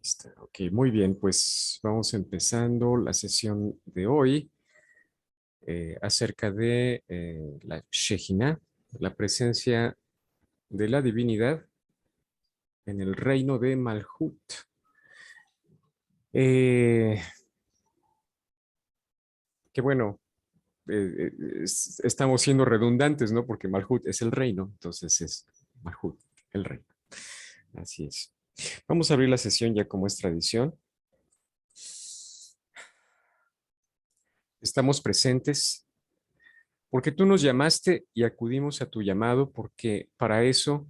Está. Ok, muy bien, pues vamos empezando la sesión de hoy acerca de la Shejinah, la presencia de la divinidad en el reino de Malhut. Eh, que bueno, estamos siendo redundantes, ¿no? Porque Malhut es el reino, entonces es Malhut, el reino. Así es. Vamos a abrir la sesión ya como es tradición. Estamos presentes porque tú nos llamaste y acudimos a tu llamado, porque para eso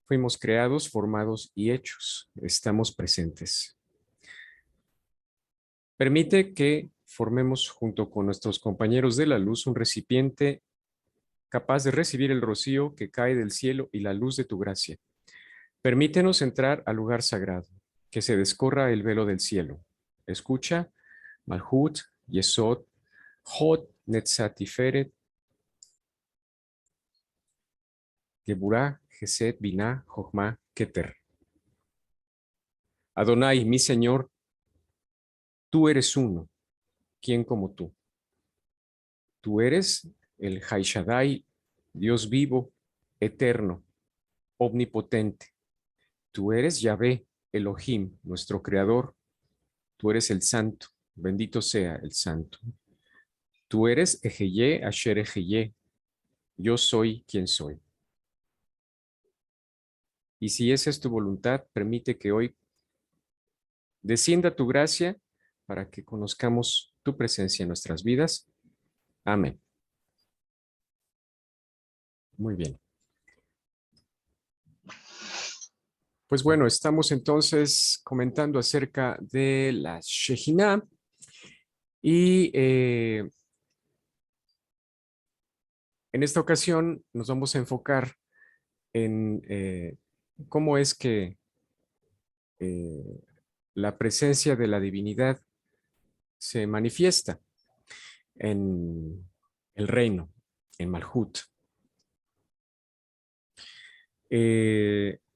fuimos creados, formados y hechos. Estamos presentes. Permite que formemos junto con nuestros compañeros de la luz un recipiente capaz de recibir el rocío que cae del cielo y la luz de tu gracia. Permítenos entrar al lugar sagrado, que se descorra el velo del cielo. Escucha, Malhut, Yesod, Hod, Netzat Tiferet, Geburah, Gesed, Binah, Jochma, Keter. Adonai, mi Señor, tú eres uno. ¿Quién como tú? Tú eres el Jai Shaddai, Dios vivo, eterno, omnipotente. Tú eres Yahvé, Elohim, nuestro creador. Tú eres el santo, bendito sea el santo. Tú eres Ejeye, Asher Ejeye, yo soy quien soy. Y si esa es tu voluntad, permite que hoy descienda tu gracia para que conozcamos tu presencia en nuestras vidas. Amén. Muy bien. Pues bueno, estamos entonces comentando acerca de la Shejinah y en esta ocasión nos vamos a enfocar en cómo es que eh, la presencia de la divinidad se manifiesta en el reino, en Malhut.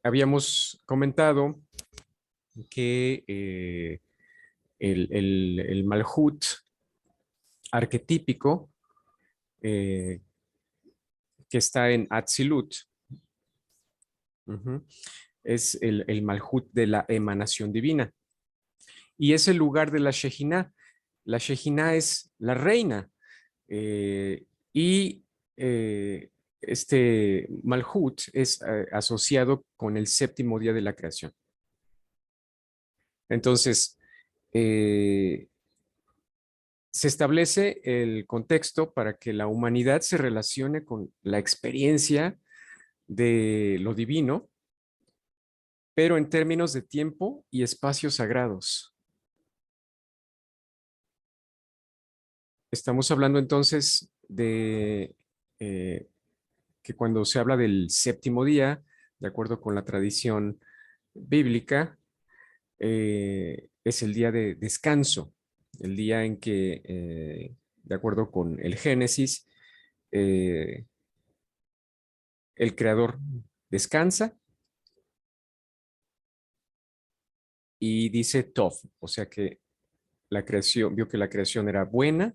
Habíamos comentado que el Malhut arquetípico eh, que está en Atzilut, es el Malhut de la emanación divina. Y es el lugar de la Shejinah. La Shejinah es la reina. Y este Malhut es asociado con el séptimo día de la creación. Entonces, se establece el contexto para que la humanidad se relacione con la experiencia de lo divino, pero en términos de tiempo y espacios sagrados. Estamos hablando entonces de que cuando se habla del séptimo día, de acuerdo con la tradición bíblica, es el día de descanso, el día en que, de acuerdo con el Génesis, eh, el creador descansa y dice Tov, o sea que la creación, vio que la creación era buena,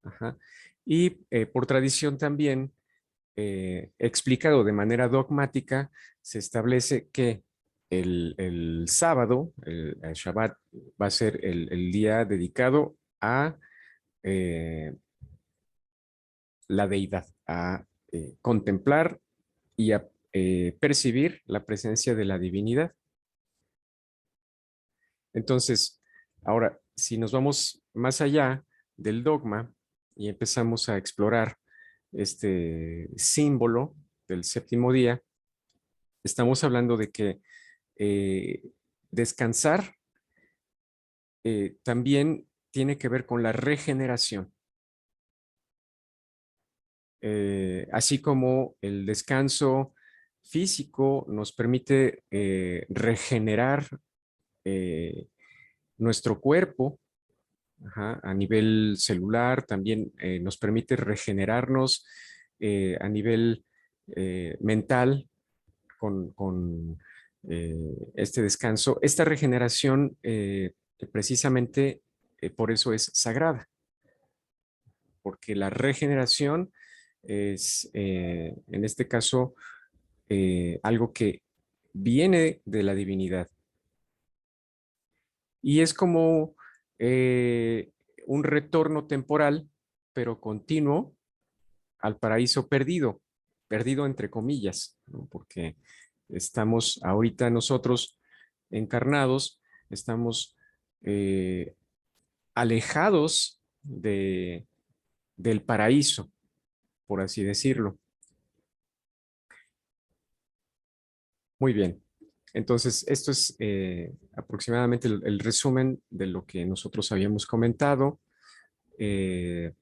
ajá, y por tradición también, explicado de manera dogmática, se establece que el sábado, el Shabbat, va a ser el día dedicado a la deidad, a contemplar y a percibir la presencia de la divinidad. Entonces, ahora, si nos vamos más allá del dogma y empezamos a explorar este símbolo del séptimo día, estamos hablando de que eh, descansar también tiene que ver con la regeneración. Así como el descanso físico nos permite regenerar eh, nuestro cuerpo, ajá, a nivel celular, también nos permite regenerarnos a nivel mental con este descanso. Esta regeneración precisamente por eso es sagrada, porque la regeneración es, en este caso, algo que viene de la divinidad. Y es como un retorno temporal, pero continuo, al paraíso perdido, perdido entre comillas, ¿no? Porque estamos ahorita nosotros encarnados, estamos alejados del paraíso, por así decirlo. Muy bien. Entonces, esto es aproximadamente el resumen de lo que nosotros habíamos comentado, eh,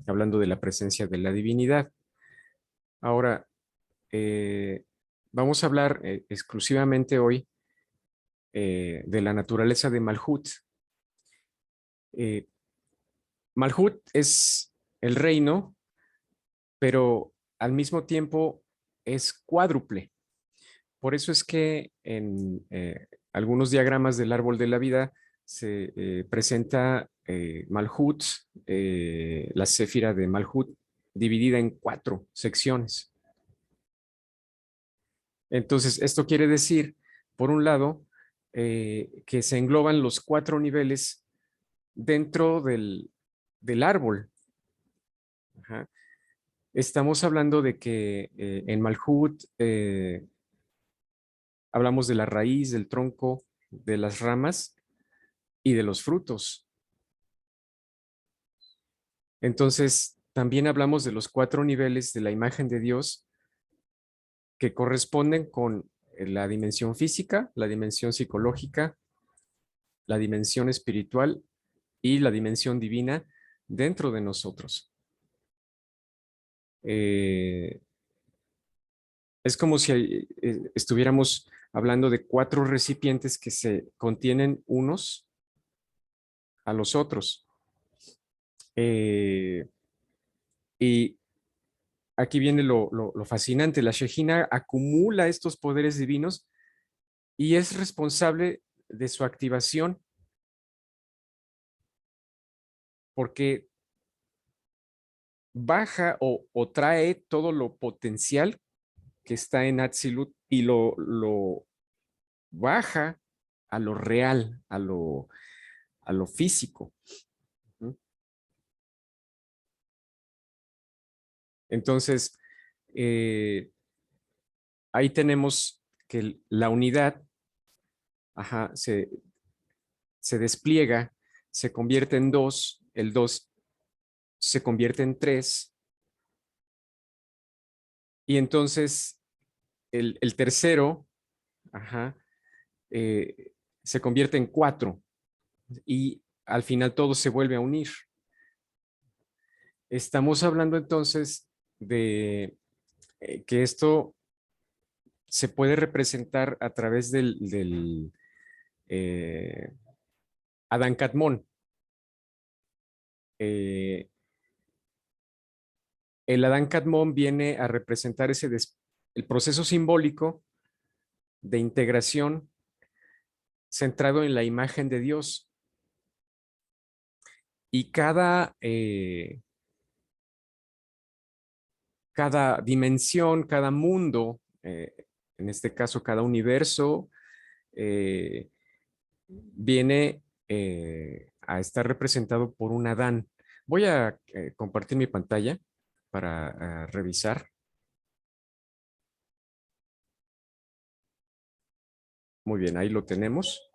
hablando de la presencia de la divinidad. Ahora, eh, vamos a hablar exclusivamente hoy de la naturaleza de Malhut. Eh, Malhut es el reino, pero al mismo tiempo es cuádruple. Por eso es que en algunos diagramas del árbol de la vida se presenta Malhut, la céfira de Malhut, dividida en 4 secciones. Entonces, esto quiere decir, por un lado, que se engloban los 4 niveles dentro del árbol. Ajá. Estamos hablando de que en Malhut hablamos de la raíz, del tronco, de las ramas y de los frutos. Entonces, también hablamos de los 4 niveles de la imagen de Dios que corresponden con la dimensión física, la dimensión psicológica, la dimensión espiritual y la dimensión divina dentro de nosotros. Es como si estuviéramos hablando de 4 recipientes que se contienen unos a los otros. Y aquí viene lo fascinante. La Shejina acumula estos poderes divinos y es responsable de su activación porque baja o trae todo lo potencial que está en Atzilut y lo baja a lo real, a lo físico. Entonces, ahí tenemos que la unidad, ajá, se despliega, se convierte en 2, el 2 se convierte en 3 y entonces el tercero, ajá, se convierte en 4 y al final todo se vuelve a unir. Estamos hablando entonces de que esto se puede representar a través del Adán Kadmón. Eh, el Adán Kadmón viene a representar el proceso simbólico de integración centrado en la imagen de Dios. Y cada dimensión, cada mundo, en este caso cada universo, eh, viene a estar representado por un Adán. Voy a compartir mi pantalla para revisar. Muy bien, ahí lo tenemos.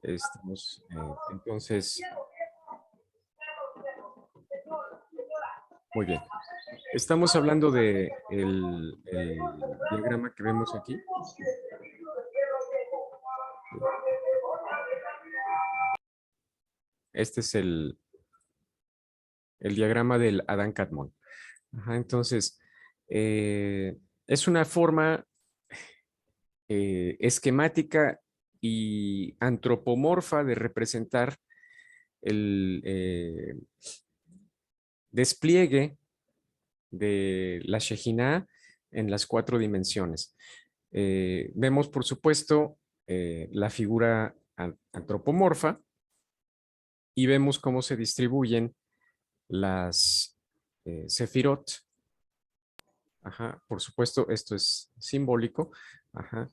Estamos, entonces, muy bien. Estamos hablando de el diagrama que vemos aquí. Este es el diagrama del Adán Kadmón. Ajá, entonces, es una forma esquemática y antropomorfa de representar el despliegue de la Shejinah en las 4 dimensiones. Vemos, por supuesto, la figura antropomorfa y vemos cómo se distribuyen las sefirot. Ajá, por supuesto, esto es simbólico. Ajá,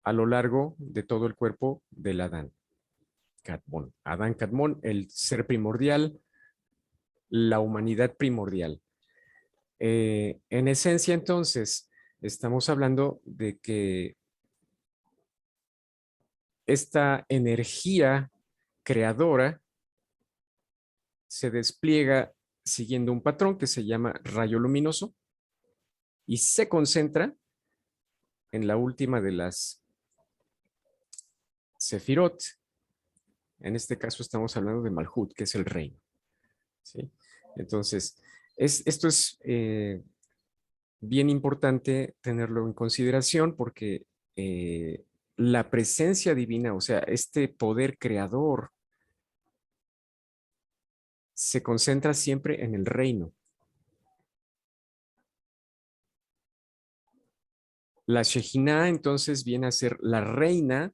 a lo largo de todo el cuerpo del Adán Kadmon. Adán Kadmon, el ser primordial, la humanidad primordial. En esencia, entonces, estamos hablando de que esta energía creadora se despliega siguiendo un patrón que se llama rayo luminoso y se concentra en la última de las sefirot. En este caso estamos hablando de Malhut, que es el reino. ¿Sí? Entonces, esto es bien importante tenerlo en consideración porque la presencia divina, o sea, este poder creador, se concentra siempre en el reino. La Shejinah entonces viene a ser la reina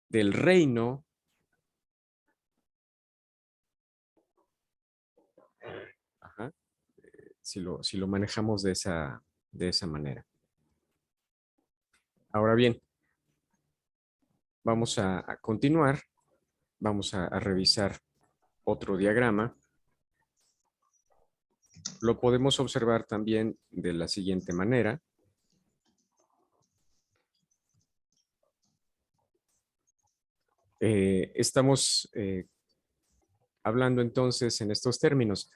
del reino. Ajá, si lo manejamos de esa manera. Ahora bien, vamos a continuar. Vamos a revisar otro diagrama. Lo podemos observar también de la siguiente manera. Estamos hablando entonces en estos términos.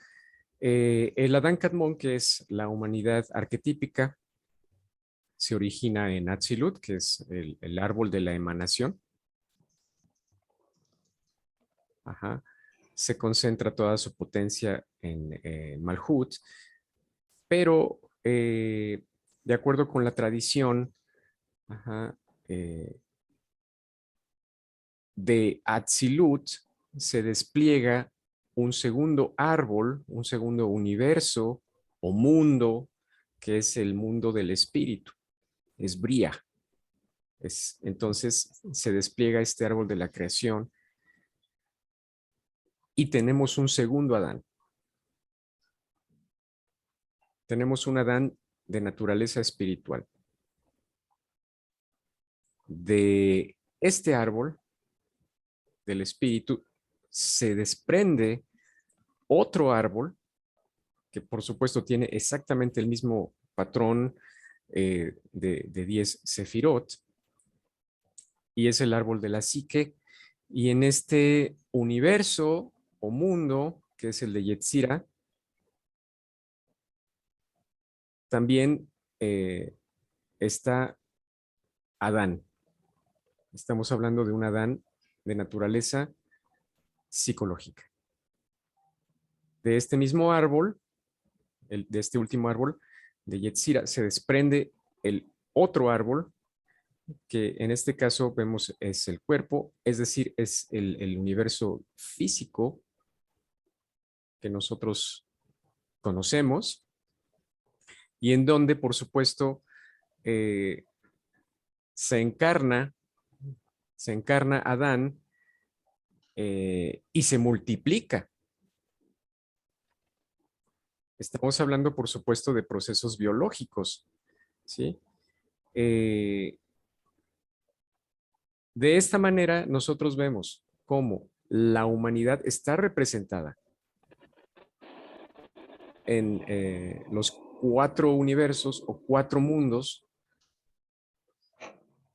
El Adán Kadmon, que es la humanidad arquetípica, se origina en Atzilut, que es el árbol de la emanación. Ajá. Se concentra toda su potencia en Malhut, pero de acuerdo con la tradición, ajá, de Atzilut, se despliega un segundo árbol, un segundo universo o mundo, que es el mundo del espíritu, es Bria. Entonces se despliega este árbol de la creación y tenemos un segundo Adán. Tenemos un Adán de naturaleza espiritual. De este árbol del espíritu se desprende otro árbol que por supuesto tiene exactamente el mismo patrón de 10 sefirot y es el árbol de la psique. Y en este universo o mundo, que es el de Yetzira, también está Adán. Estamos hablando de un Adán de naturaleza psicológica. De este mismo árbol, de este último árbol de Yetzira, se desprende el otro árbol, que en este caso vemos es el cuerpo, es decir, es el universo físico que nosotros conocemos y en donde, por supuesto, eh, se encarna Adán y se multiplica. Estamos hablando, por supuesto, de procesos biológicos, ¿sí? De esta manera, nosotros vemos cómo la humanidad está representada en los 4 universos o 4 mundos,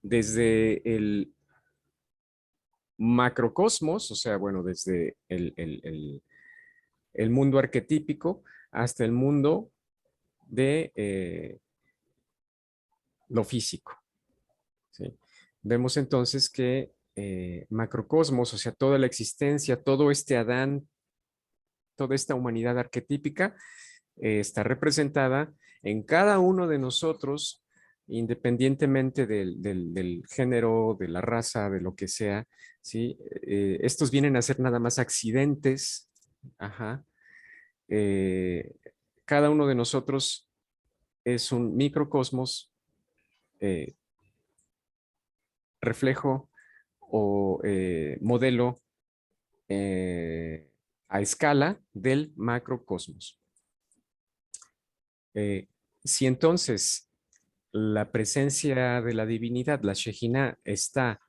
desde el macrocosmos, o sea, bueno, desde el mundo arquetípico hasta el mundo de lo físico. ¿Sí? Vemos entonces que macrocosmos, o sea, toda la existencia, todo este Adán, toda esta humanidad arquetípica está representada en cada uno de nosotros, independientemente del género, de la raza, de lo que sea, ¿sí? Estos vienen a ser nada más accidentes, ajá, eh, cada uno de nosotros es un microcosmos, eh, reflejo o modelo a escala del macrocosmos. Si entonces la presencia de la divinidad, la Shejinah, está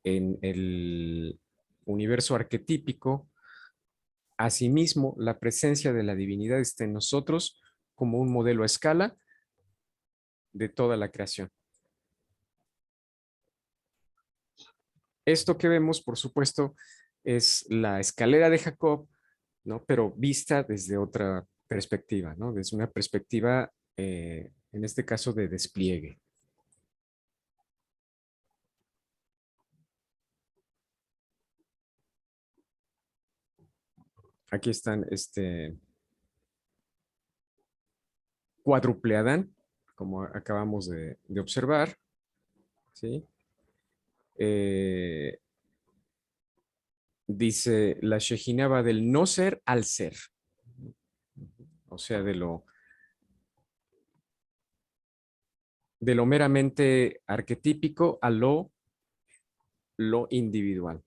en el universo arquetípico, asimismo la presencia de la divinidad está en nosotros como un modelo a escala de toda la creación. Esto que vemos, por supuesto, es la escalera de Jacob, ¿no? Pero vista desde otra perspectiva, ¿no? Desde una perspectiva, en este caso, de despliegue. Aquí están cuádruple Adán, como acabamos de observar, ¿sí? Eh, dice, la Shejinah va del no ser al ser, o sea, de lo meramente arquetípico a lo individual.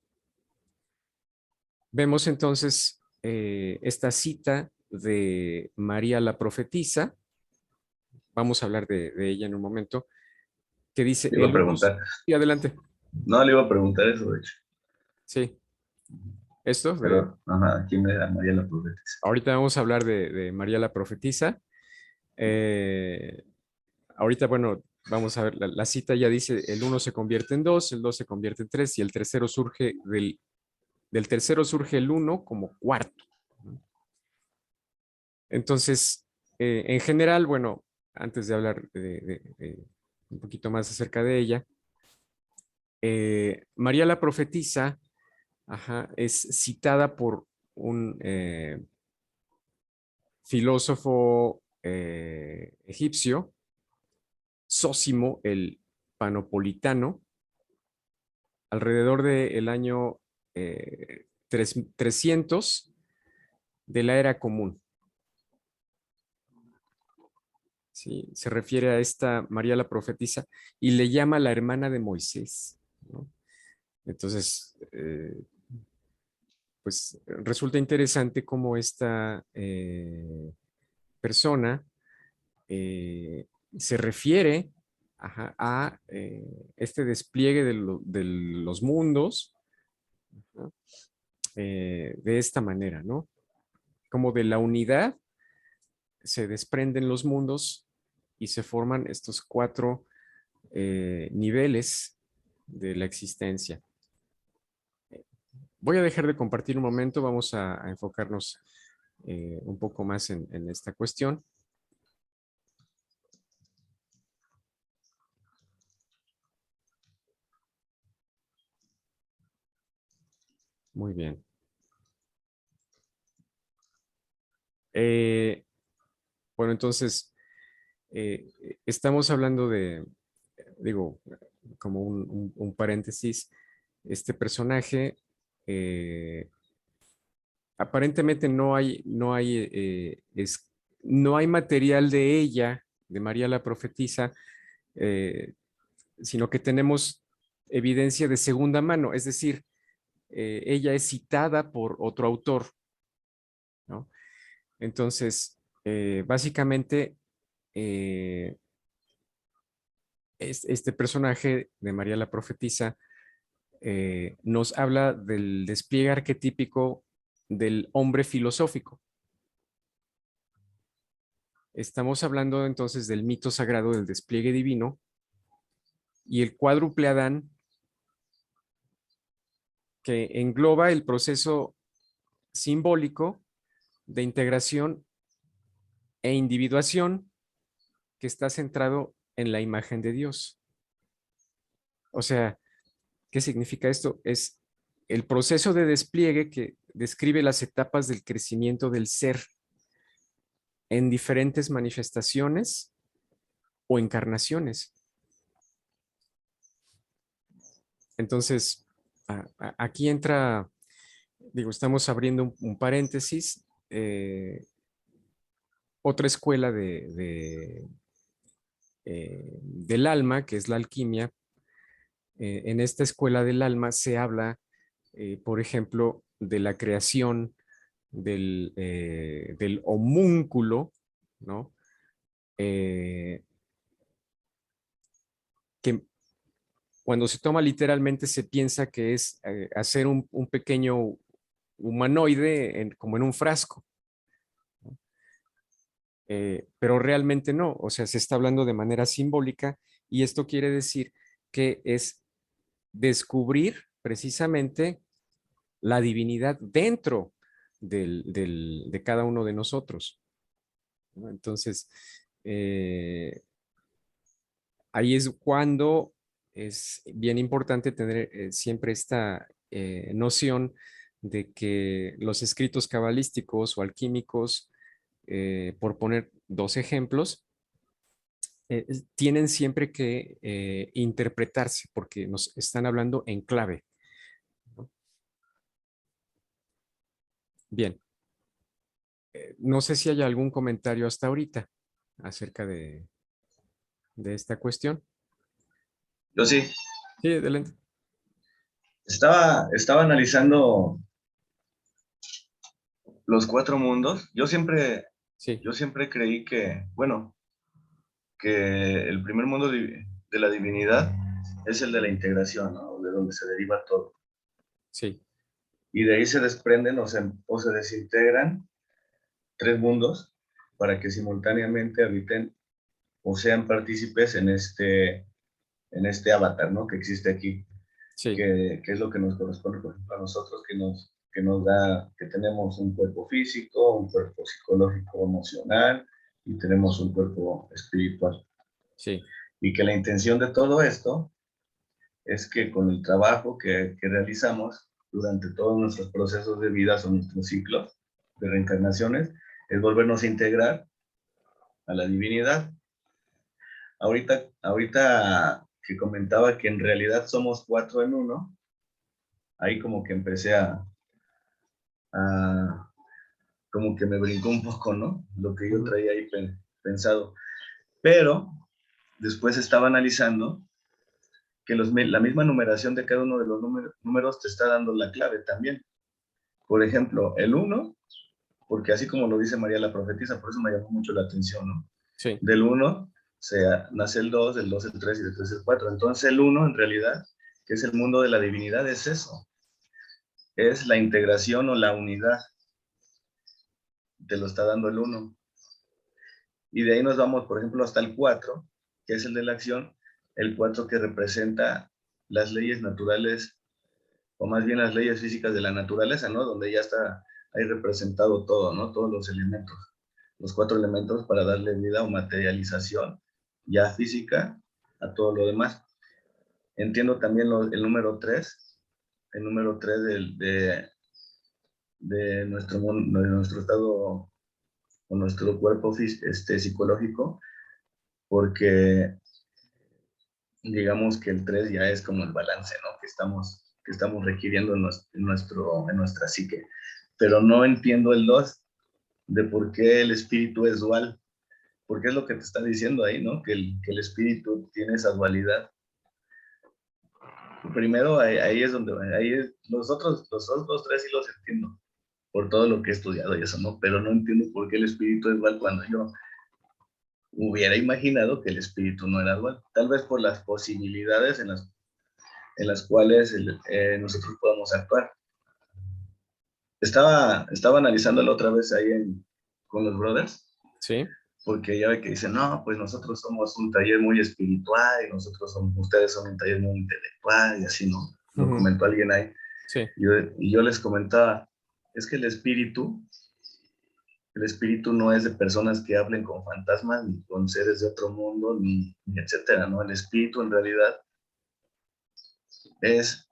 Vemos entonces esta cita de María la profetisa, vamos a hablar de ella en un momento, que dice, Le iba a el uno, preguntar. y adelante, No, le iba a preguntar eso, de hecho. sí, esto de, Pero, ajá, ¿quién era María la profetisa? ahorita vamos a hablar de María la profetisa. Eh, ahorita, bueno, vamos a ver, la cita ya dice, el uno se convierte en dos, el dos se convierte en tres y el tercero surge del tercero surge el uno como cuarto. Entonces, en general, bueno, antes de hablar un poquito más acerca de ella, María la profetisa, ajá, es citada por un filósofo egipcio, Sósimo el Panopolitano, alrededor del año 300 de la era común. ¿Sí? Se refiere a esta María la profetisa y le llama la hermana de Moisés, ¿no? Entonces, pues resulta interesante cómo esta persona se refiere, ajá, a este despliegue de los mundos, ¿no? De esta manera, ¿no? Como de la unidad se desprenden los mundos y se forman estos cuatro niveles de la existencia. Voy a dejar de compartir un momento, vamos a enfocarnos un poco más en esta cuestión. Muy bien. Eh, bueno, entonces, estamos hablando digo, como un paréntesis, este personaje, eh, aparentemente no hay material de ella, de María la profetisa, eh, sino que tenemos evidencia de segunda mano, es decir, ella es citada por otro autor, ¿no? Entonces, básicamente, eh, este personaje de María la profetisa nos habla del despliegue arquetípico del hombre filosófico. Estamos hablando entonces del mito sagrado del despliegue divino y el cuádruple Adán que engloba el proceso simbólico de integración e individuación que está centrado en la imagen de Dios. O sea, ¿qué significa esto? Es el proceso de despliegue que describe las etapas del crecimiento del ser en diferentes manifestaciones o encarnaciones. Entonces, aquí entra, digo, estamos abriendo un paréntesis. otra escuela del alma, que es la alquimia. En esta escuela del alma se habla, por ejemplo, de la creación del homúnculo, ¿no? Eh, que cuando se toma literalmente se piensa que es hacer un pequeño humanoide como en un frasco, pero realmente no, o sea, se está hablando de manera simbólica y esto quiere decir que es descubrir precisamente la divinidad dentro de cada uno de nosotros, ¿no? Entonces, ahí es cuando es bien importante tener siempre esta noción de que los escritos cabalísticos o alquímicos, por poner dos ejemplos, tienen siempre que interpretarse porque nos están hablando en clave, ¿no? Bien, no sé si hay algún comentario hasta ahorita acerca de esta cuestión. Yo sí, Sí, adelante. estaba analizando los cuatro mundos. Sí, Yo siempre creí que, bueno, que el primer mundo de la divinidad es el de la integración, ¿no? De donde se deriva todo. sí, Y de ahí se desprenden o se desintegran tres mundos para que simultáneamente habiten o sean partícipes en este avatar, ¿no? Que existe aquí, sí, que es lo que nos corresponde, por ejemplo, a nosotros, que nos da, que tenemos un cuerpo físico, un cuerpo psicológico, emocional, y tenemos un cuerpo espiritual. sí, Y que la intención de todo esto es que con el trabajo que realizamos durante todos nuestros procesos de vida o nuestros ciclos de reencarnaciones, es volvernos a integrar a la divinidad. Ahorita que comentaba que en realidad somos cuatro en uno, ahí como que empecé a como que me brincó un poco, ¿no? Lo que yo ujú, traía ahí pensado. Pero después estaba analizando que la misma numeración de cada uno de los números te está dando la clave también. Por ejemplo, el uno, porque así como lo dice María la profetisa, por eso me llamó mucho la atención, ¿no? sí, Del uno nace el 2, del 2 el 3 y del 3 el 4. Entonces el uno en realidad, que es el mundo de la divinidad, es eso, es la integración o la unidad, te lo está dando el uno. Y de ahí nos vamos, por ejemplo, hasta el 4, que es el de la acción, el 4 que representa las leyes naturales, o más bien las leyes físicas de la naturaleza, ¿no? Donde ya está ahí representado todo, ¿no? Todos los elementos, los cuatro elementos para darle vida o materialización ya física a todo lo demás. Entiendo también el número 3 de nuestro estado o nuestro cuerpo psicológico, porque digamos que el 3 ya es como el balance, ¿no? Que estamos requiriendo en nuestra psique. Pero no entiendo el 2 de por qué el espíritu es dual, porque es lo que te está diciendo ahí, ¿no? Que el espíritu tiene esa dualidad. Primero, ahí es donde, los otros tres sí los entiendo, por todo lo que he estudiado y eso, ¿no? Pero no entiendo por qué el espíritu es dual cuando yo hubiera imaginado que el espíritu no era dual. Tal vez por las posibilidades en las cuales nosotros podamos actuar. Estaba analizándolo otra vez ahí con los brothers, sí, porque ya ve que dicen, no, pues nosotros somos un taller muy espiritual y ustedes son un taller muy intelectual y así, ¿no? Lo ujú, comentó alguien ahí. sí, Y yo les comentaba, es que el espíritu no es de personas que hablen con fantasmas, ni con seres de otro mundo, ni etcétera, ¿no? El espíritu en realidad es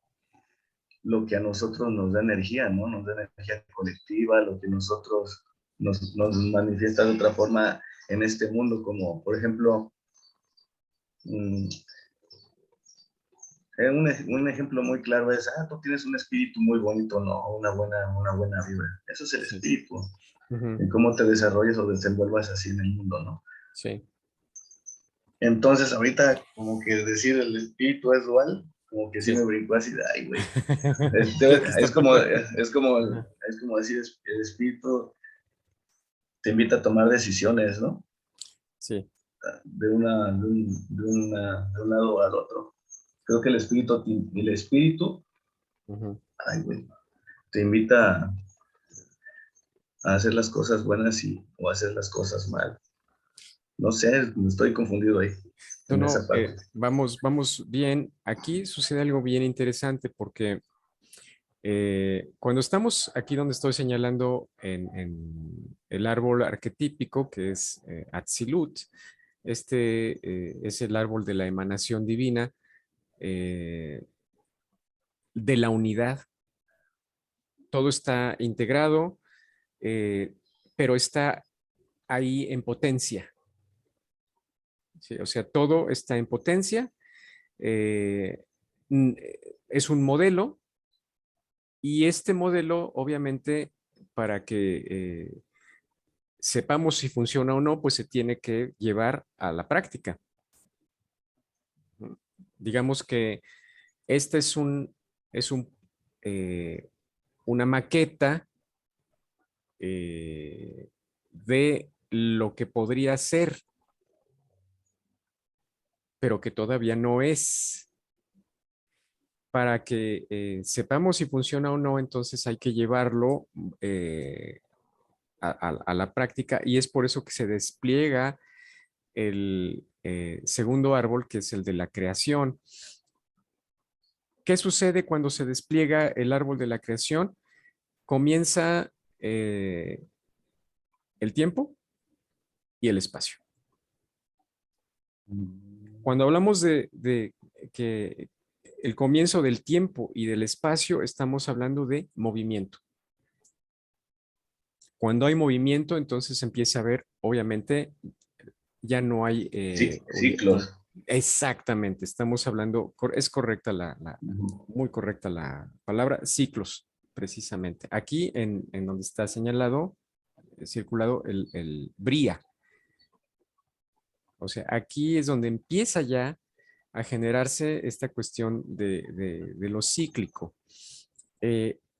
lo que a nosotros nos da energía, ¿no? Nos da energía colectiva, lo que nosotros nos manifiesta de otra forma en este mundo, como por ejemplo, mmm, un ejemplo muy claro es, tú tienes un espíritu muy bonito, ¿no? Una buena vibra. Eso es el sí, espíritu. Ujú. en cómo te desarrolles o desenvuelvas así en el mundo, ¿no? Sí. Entonces, ahorita, como que decir el espíritu es dual, como que sí me Sí. brincó así de, ay, güey. ¿Qué está pasando? Ajá. Es como decir, el espíritu te invita a tomar decisiones, ¿no? Sí. De un lado al otro. Creo que el espíritu, Ujú. ay, güey, te invita a hacer las cosas buenas o a hacer las cosas mal. No sé, estoy confundido ahí, No, en no, esa parte. vamos bien. Aquí sucede algo bien interesante porque cuando estamos aquí donde estoy señalando en el árbol arquetípico, que es Atzilut, es el árbol de la emanación divina, eh, de la unidad. Todo está integrado, eh, pero está ahí en potencia. ¿Sí? O sea, todo está en potencia. eh, es un modelo y este modelo, obviamente, para que sepamos si funciona o no, pues se tiene que llevar a la práctica. Digamos que este es eh, una maqueta de lo que podría ser, pero que todavía no es. Para que sepamos si funciona o no, entonces hay que llevarlo a la práctica y es por eso que se despliega el segundo árbol, que es el de la creación. ¿Qué sucede cuando se despliega el árbol de la creación? Comienza el tiempo y el espacio. Cuando hablamos de que el comienzo del tiempo y del espacio, estamos hablando de movimiento. Cuando hay movimiento, entonces empieza a haber, obviamente, ya no hay Sí, ciclos. exactamente, estamos hablando, es correcta muy correcta la palabra, ciclos, precisamente. Aquí en donde está señalado, circulado el bría. O sea, aquí es donde empieza ya a generarse esta cuestión de lo cíclico.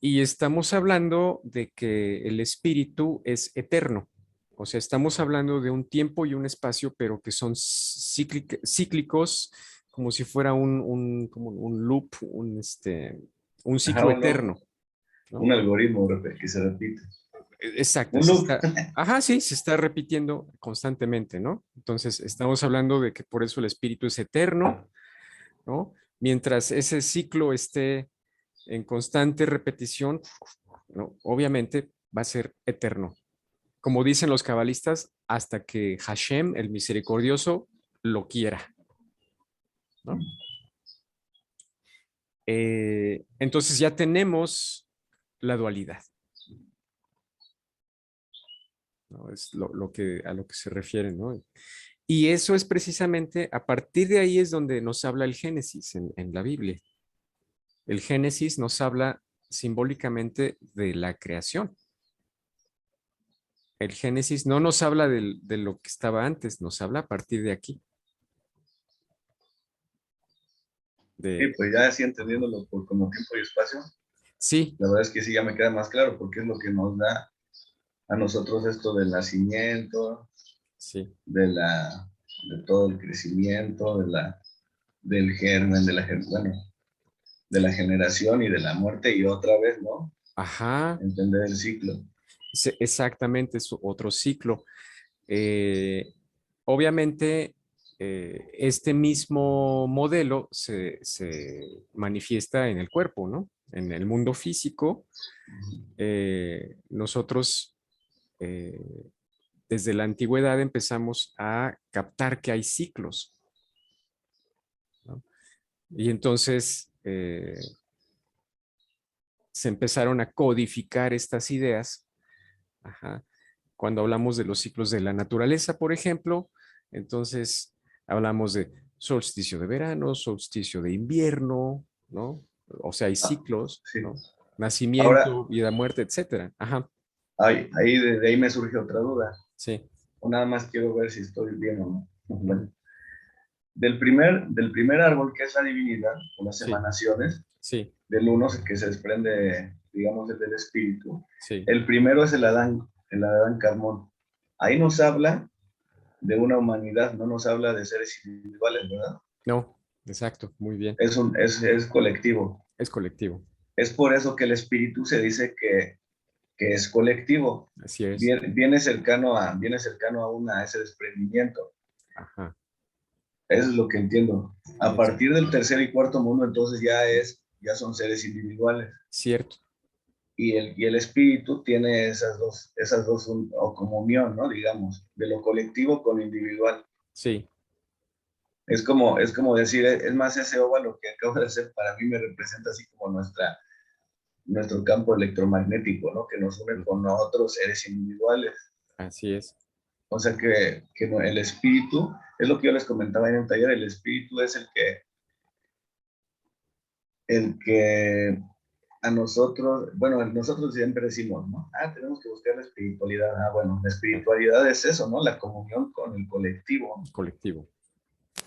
Y estamos hablando de que el espíritu es eterno. O sea, estamos hablando de un tiempo y un espacio, pero que son cíclicos, como si fuera como un loop, un Ajá, ciclo eterno, un ¿no? algoritmo que se repite. Exacto, Un loop. ajá, sí, se está repitiendo constantemente, ¿no? Entonces, estamos hablando de que por eso el espíritu es eterno, ¿no? Mientras ese ciclo esté en constante repetición, ¿no? Obviamente va a ser eterno. Como dicen los cabalistas, hasta que Hashem, el misericordioso, lo quiera, ¿no? Entonces ya tenemos la dualidad, ¿no? Es a lo que se refiere, ¿no? Y eso es precisamente, a partir de ahí es donde nos habla el Génesis en la Biblia. El Génesis nos habla simbólicamente de la creación. El Génesis no nos habla de lo que estaba antes, nos habla a partir de aquí. Sí, De, pues ya así ajá. entendiéndolo por como tiempo y espacio, Sí, la verdad es que sí ya me queda más claro porque es lo que nos da a nosotros esto del nacimiento, sí. de la, de todo el crecimiento, del germen, bueno, de la generación y de la muerte y otra vez, ¿no? Ajá, Entender el ciclo. exactamente, es otro ciclo. Eh, obviamente, este mismo modelo se manifiesta en el cuerpo, ¿no? En el mundo físico, nosotros eh, desde la antigüedad empezamos a captar que hay ciclos, ¿no? Y entonces se empezaron a codificar estas ideas. Ajá. Cuando hablamos de los ciclos de la naturaleza, por ejemplo, entonces hablamos de solsticio de verano, solsticio de invierno, ¿no? O sea, hay Ah, ciclos, sí. ¿no? Ahora, Nacimiento, vida, muerte, etcétera. Ajá. De ahí me surge otra duda. Sí, O nada más quiero ver si estoy bien o no. Bueno, del primer árbol que es la divinidad, o las sí, emanaciones, sí, del uno que se desprende, digamos, el del espíritu. sí. El primero es el Adán Carmón. Ahí nos habla de una humanidad, no nos habla de seres individuales, ¿verdad? No, exacto, muy bien. Es colectivo. Es colectivo, Es por eso que el espíritu se dice que es colectivo. así es. Viene cercano a ese desprendimiento. Ajá, Eso es lo que entiendo. A es partir del tercer y cuarto mundo, entonces ya son seres individuales. cierto. Y el espíritu tiene esas dos o como unión, ¿no? Digamos, de lo colectivo con lo individual. Sí, Es como decir, es más, ese óvalo que acabo de hacer para mí me representa así como nuestro campo electromagnético, ¿no? Que nos une con otros seres individuales. así es. O sea que el espíritu, es lo que yo les comentaba en el taller, el espíritu es el que a nosotros, bueno, nosotros siempre decimos, ¿no? Tenemos que buscar la espiritualidad. Bueno, la espiritualidad es eso, ¿no? La comunión con el colectivo. Colectivo.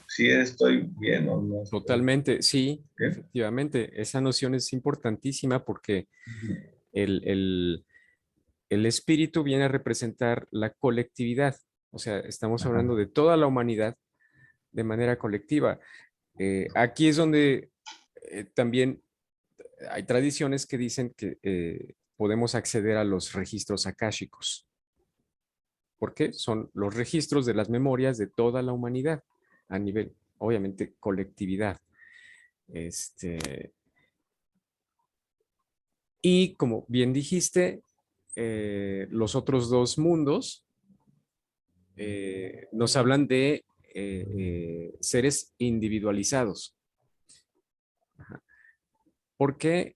Si estoy bien o no estoy Totalmente, sí, bien. efectivamente. Esa noción es importantísima porque Ujú. el, el, el espíritu viene a representar la colectividad. O sea, estamos Ajá. hablando de toda la humanidad de manera colectiva. Aquí es donde también hay tradiciones que dicen que podemos acceder a los registros akáshicos. ¿Por qué? Son los registros de las memorias de toda la humanidad a nivel, obviamente, colectividad. Este, y como bien dijiste, los otros dos mundos nos hablan de seres individualizados. Ajá. ¿Por qué?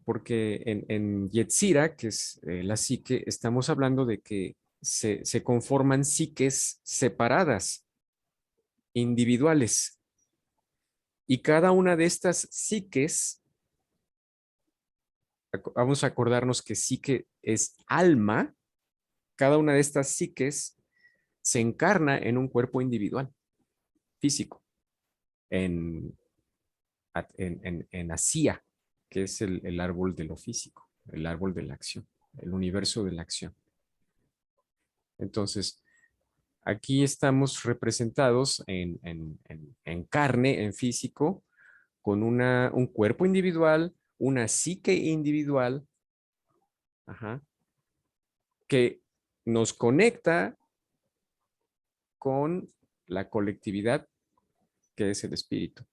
Porque en Yetzira, que es la psique, estamos hablando de que se conforman psiques separadas, individuales. Y cada una de estas psiques, vamos a acordarnos que psique es alma, cada una de estas psiques se encarna en un cuerpo individual, físico, en, en Asia, que es el árbol de lo físico, el árbol de la acción, el universo de la acción. Entonces, aquí estamos representados en carne, en físico, con un cuerpo individual, una psique individual, ajá, que nos conecta con la colectividad que es el espíritu.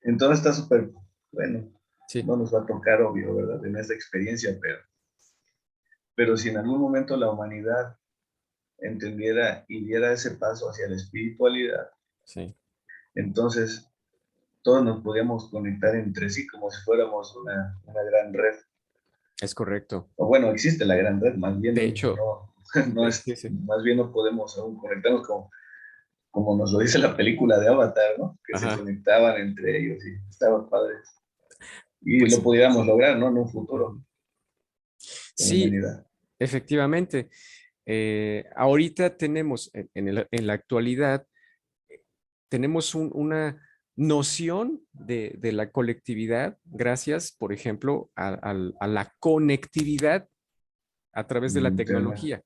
Entonces está súper, bueno, Sí, no nos va a tocar, obvio, ¿verdad? En esta experiencia, pero si en algún momento la humanidad entendiera y diera ese paso hacia la espiritualidad, sí, entonces todos nos podíamos conectar entre sí como si fuéramos una gran red. es correcto. O bueno, existe la gran red, más bien De hecho, no, no sí, es, sí. más bien no podemos aún conectarnos como nos lo dice la película de Avatar, ¿no? Que se Ajá, conectaban entre ellos y estaban padres. Y lo pues pudiéramos lograr, ¿no? En un futuro, ujú. como Sí, humanidad. efectivamente. Ahorita tenemos, en la actualidad, tenemos una noción de la colectividad gracias, por ejemplo, a la conectividad a través de la Internet. tecnología,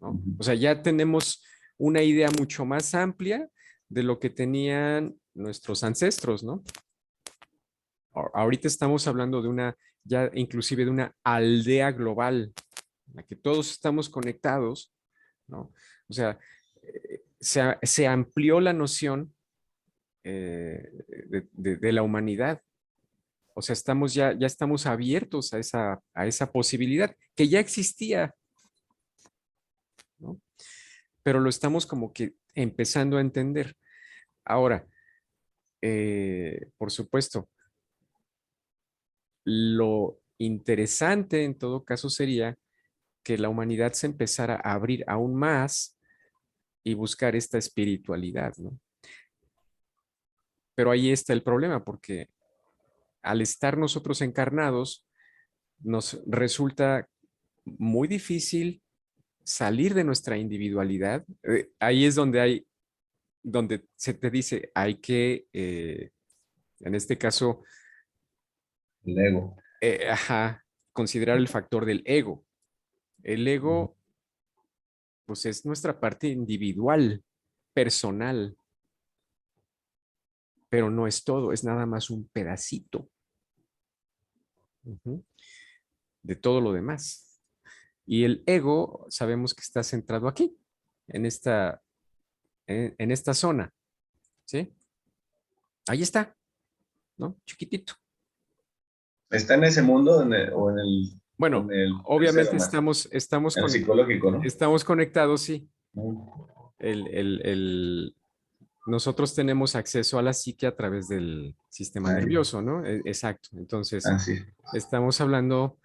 ¿no? Ujú. O sea, ya tenemos una idea mucho más amplia de lo que tenían nuestros ancestros, ¿no? Ahorita estamos hablando de ya inclusive de una aldea global, en la que todos estamos conectados, ¿no? O sea, se amplió la noción de la humanidad. O sea, ya estamos abiertos a esa posibilidad que ya existía, ¿no? Pero lo estamos como que empezando a entender. Ahora, por supuesto, lo interesante en todo caso sería que la humanidad se empezara a abrir aún más y buscar esta espiritualidad, ¿no? Pero ahí está el problema, porque al estar nosotros encarnados, nos resulta muy difícil salir de nuestra individualidad. Ahí es donde se te dice, hay que, en este caso, El ego. ajá, considerar el factor del ego. El ego, pues es nuestra parte individual, personal, pero no es todo, es nada más un pedacito, ujú, de todo lo demás. Y el ego, sabemos que está centrado aquí, en en esta zona, ¿sí? Ahí está, ¿no? Chiquitito. ¿Está en ese mundo o Bueno, en el tercero obviamente más? En el conectados. psicológico, ¿no? Estamos conectados, sí. Mm. El, el, el, nosotros tenemos acceso a la psique a través del sistema Ahí, nervioso, ¿no? Exacto. Entonces, así. estamos hablando,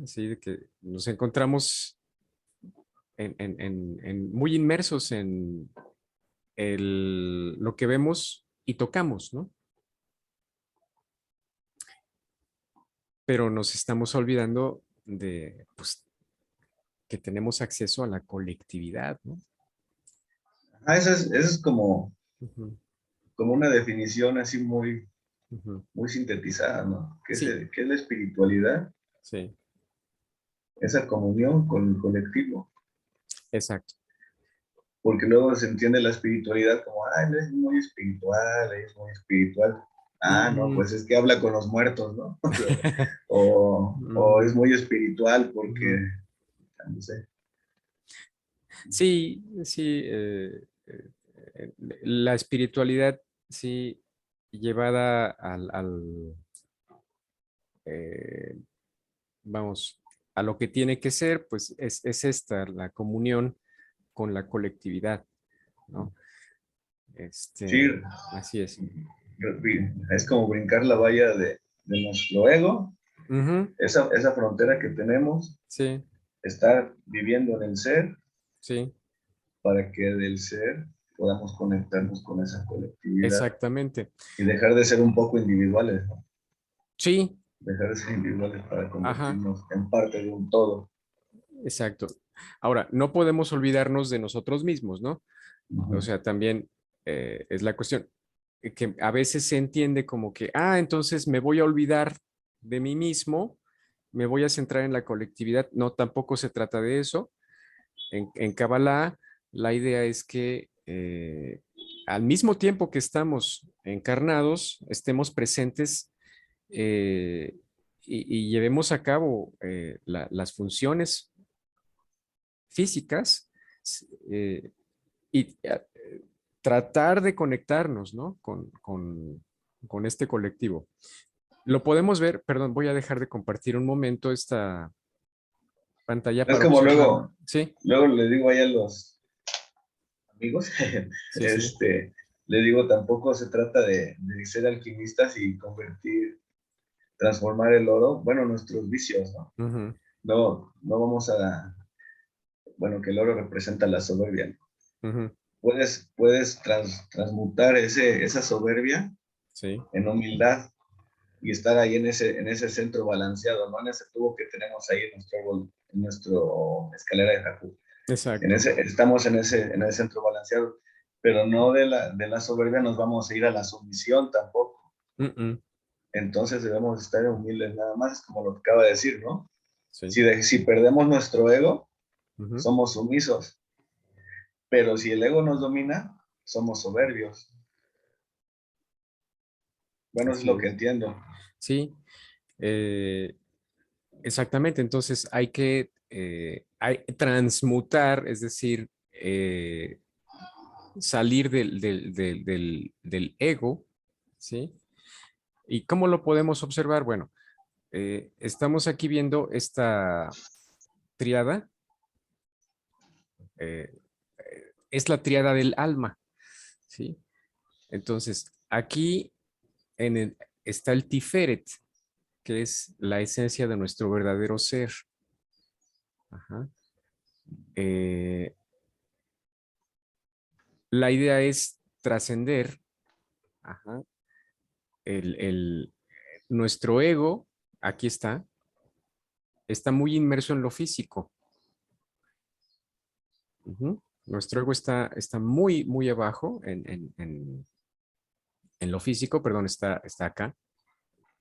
así de que nos encontramos muy inmersos en lo que vemos y tocamos, ¿no? Pero nos estamos olvidando de, pues, que tenemos acceso a la colectividad, ¿no? Ah, eso es Ujú, como una definición así muy, ujú. muy sintetizada, ¿no? Sí, ¿Qué es la espiritualidad? sí, Esa comunión con el colectivo. exacto. Porque luego se entiende la espiritualidad como, ah, él es muy espiritual, él es muy espiritual. Ah, no, Ujú, pues es que habla con los muertos, ¿no? O es ujú, muy espiritual porque, ujú. no sé. Sí, sí, la espiritualidad, sí, llevada eh, vamos, a lo que tiene que ser, pues es esta, la comunión con la colectividad, ¿no? Sí, Así es. es como brincar la valla de nuestro ego, Ujú, esa frontera que tenemos, sí, estar viviendo en el ser sí, para que del ser podamos conectarnos con esa colectividad exactamente. y dejar de ser un poco individuales, ¿no? Sí, Dejar de ser individuales para ajá, convertirnos en parte de un todo. exacto. Ahora, no podemos olvidarnos de nosotros mismos, ¿no? O Ujú. sea, también es la cuestión que a veces se entiende como que, entonces me voy a olvidar de mí mismo, me voy a centrar en la colectividad. No, tampoco se trata de eso. En Kabbalah, la idea es que al mismo tiempo que estamos encarnados, estemos presentes eh, y llevemos a cabo las funciones físicas eh, y tratar de conectarnos, ¿no? Con este colectivo. Lo podemos ver, perdón, voy a dejar de compartir un momento esta pantalla Es para como observarlo. Sí, luego le digo ahí a los amigos, sí, sí. este, le digo, tampoco se trata de ser alquimistas y convertir, transformar el oro, bueno, nuestros vicios, ¿no? Ujú, No vamos a, bueno, que el oro representa la soberbia, ¿no? ujú, Puedes transmutar esa soberbia sí, en humildad y estar ahí en ese centro balanceado, ¿no? En ese tubo que tenemos ahí en nuestro escalera de Jakú. exacto. Estamos en ese centro balanceado, pero no de la soberbia nos vamos a ir a la sumisión tampoco. Mm, mm, Entonces debemos estar humildes nada más, como lo que acaba de decir, ¿no? sí, Si perdemos nuestro ego, ujú, somos sumisos, pero si el ego nos domina, somos soberbios. Bueno, es así lo que es. entiendo. Sí, eh, exactamente. Entonces hay que transmutar, es decir, salir del ego, ¿sí? ¿Y cómo lo podemos observar? Bueno, estamos aquí viendo esta triada, eh, es la triada del alma, ¿sí? Entonces, aquí está el Tiferet, que es la esencia de nuestro verdadero ser. Ajá. Eh, la idea es trascender, ajá, el, el- nuestro ego, aquí está, está muy inmerso en lo físico. Nuestro ego está muy, muy abajo en lo físico, perdón, está acá.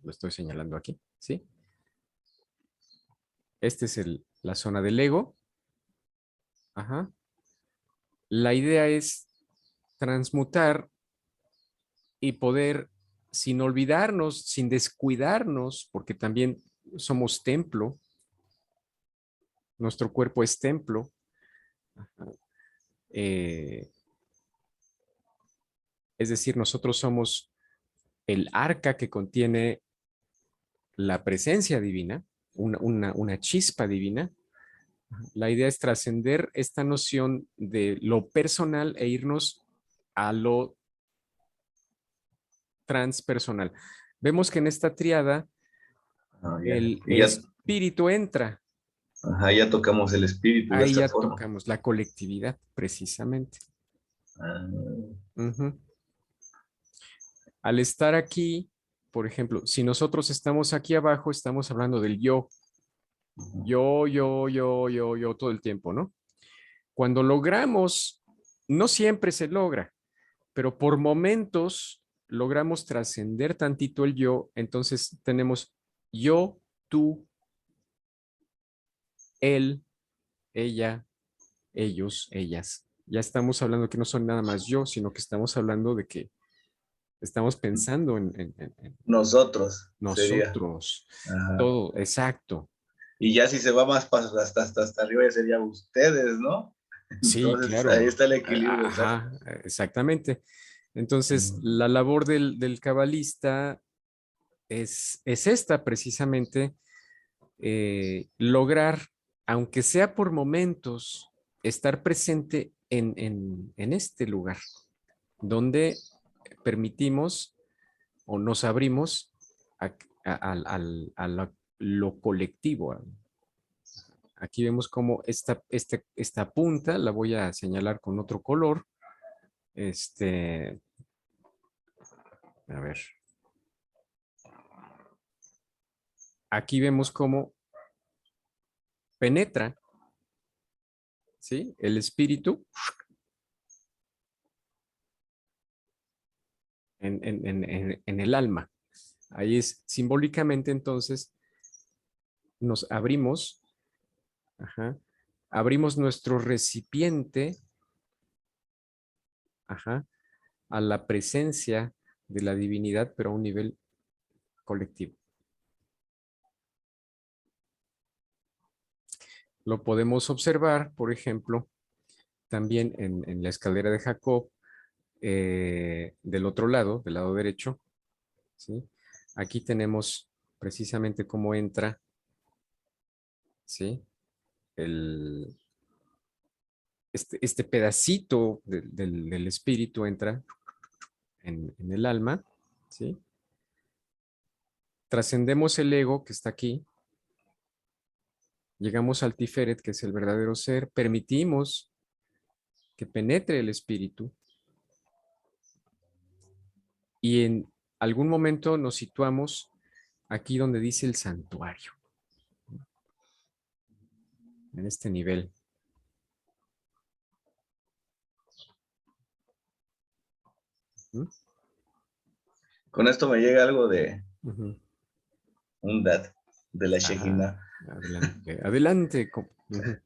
Lo estoy señalando aquí, ¿sí? Esta es la zona del ego. Ajá. La idea es transmutar y poder, sin olvidarnos, sin descuidarnos, porque también somos templo, nuestro cuerpo es templo. Eh, es decir, nosotros somos el arca que contiene la presencia divina, una chispa divina. La idea es trascender esta noción de lo personal e irnos a lo transpersonal. Vemos que en esta triada Ya. el Y ya, espíritu entra. ajá, ya tocamos el espíritu de Ahí esta ya forma. tocamos la colectividad, precisamente. Ah, Ujú. Al estar aquí, por ejemplo, si nosotros estamos aquí abajo, estamos hablando del yo. Yo todo el tiempo, ¿no? Cuando logramos, no siempre se logra, pero por momentos logramos trascender tantito el yo, entonces tenemos yo, tú, él, ella, ellos, ellas. Ya estamos hablando que no son nada más yo, sino que estamos hablando de que estamos pensando en nosotros sería. nosotros. Ajá. Todo, exacto. Y ya si se va más hasta arriba, ya sería ustedes, ¿no? Sí, Entonces ahí claro. está el equilibrio Ajá, exacto. exactamente. Entonces, Ujú. la labor del cabalista es esta precisamente, lograr, aunque sea por momentos, estar presente en este lugar, donde permitimos o nos abrimos lo colectivo. Aquí vemos cómo esta punta la voy a señalar con otro color. A ver, aquí vemos cómo penetra, ¿sí? El espíritu en el alma. Ahí es simbólicamente entonces nos abrimos, ajá, abrimos nuestro recipiente, ajá, a la presencia de la divinidad, pero a un nivel colectivo. Lo podemos observar, por ejemplo, también en la escalera de Jacob, del otro lado, del lado derecho, ¿sí? Aquí tenemos precisamente cómo entra, ¿sí? El, este pedacito del espíritu entra en el alma, ¿sí? Trascendemos el ego que está aquí, llegamos al Tiferet, que es el verdadero ser, permitimos que penetre el espíritu y en algún momento nos situamos aquí donde dice el santuario, en este nivel. ¿Mm? Con esto me llega algo de Ujú. un dad de la Ah, Shejina. adelante, adelante. Ujú,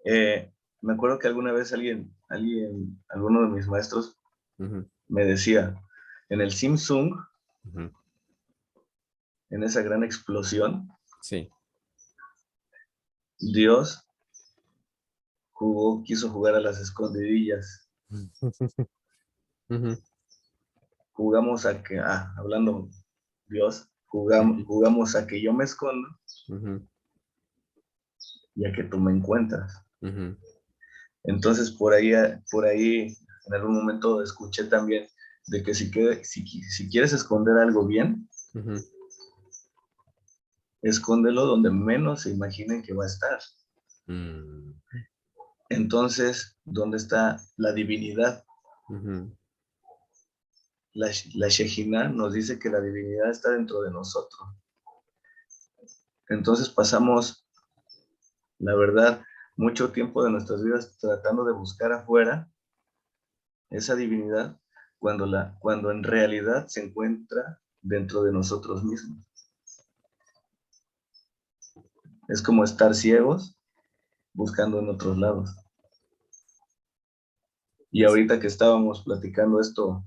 Eh, Me acuerdo que alguna vez alguno de mis maestros ujú, me decía, en el Samsung, ujú. en esa gran explosión, Sí. Dios quiso jugar a las escondidillas. Ujú, Jugamos a que, hablando Dios, ujú, jugamos a que yo me escondo ujú, y a que tú me encuentras. ujú, Entonces, por ahí, en algún momento escuché también de que si quieres esconder algo bien, ujú. escóndelo donde menos se imaginen que va a estar. Mm, Entonces, ¿dónde está la divinidad? ujú, La Shejina nos dice que la divinidad está dentro de nosotros. Entonces pasamos, la verdad, mucho tiempo de nuestras vidas tratando de buscar afuera esa divinidad cuando en realidad se encuentra dentro de nosotros mismos. Es como estar ciegos buscando en otros lados. Y ahorita que estábamos platicando esto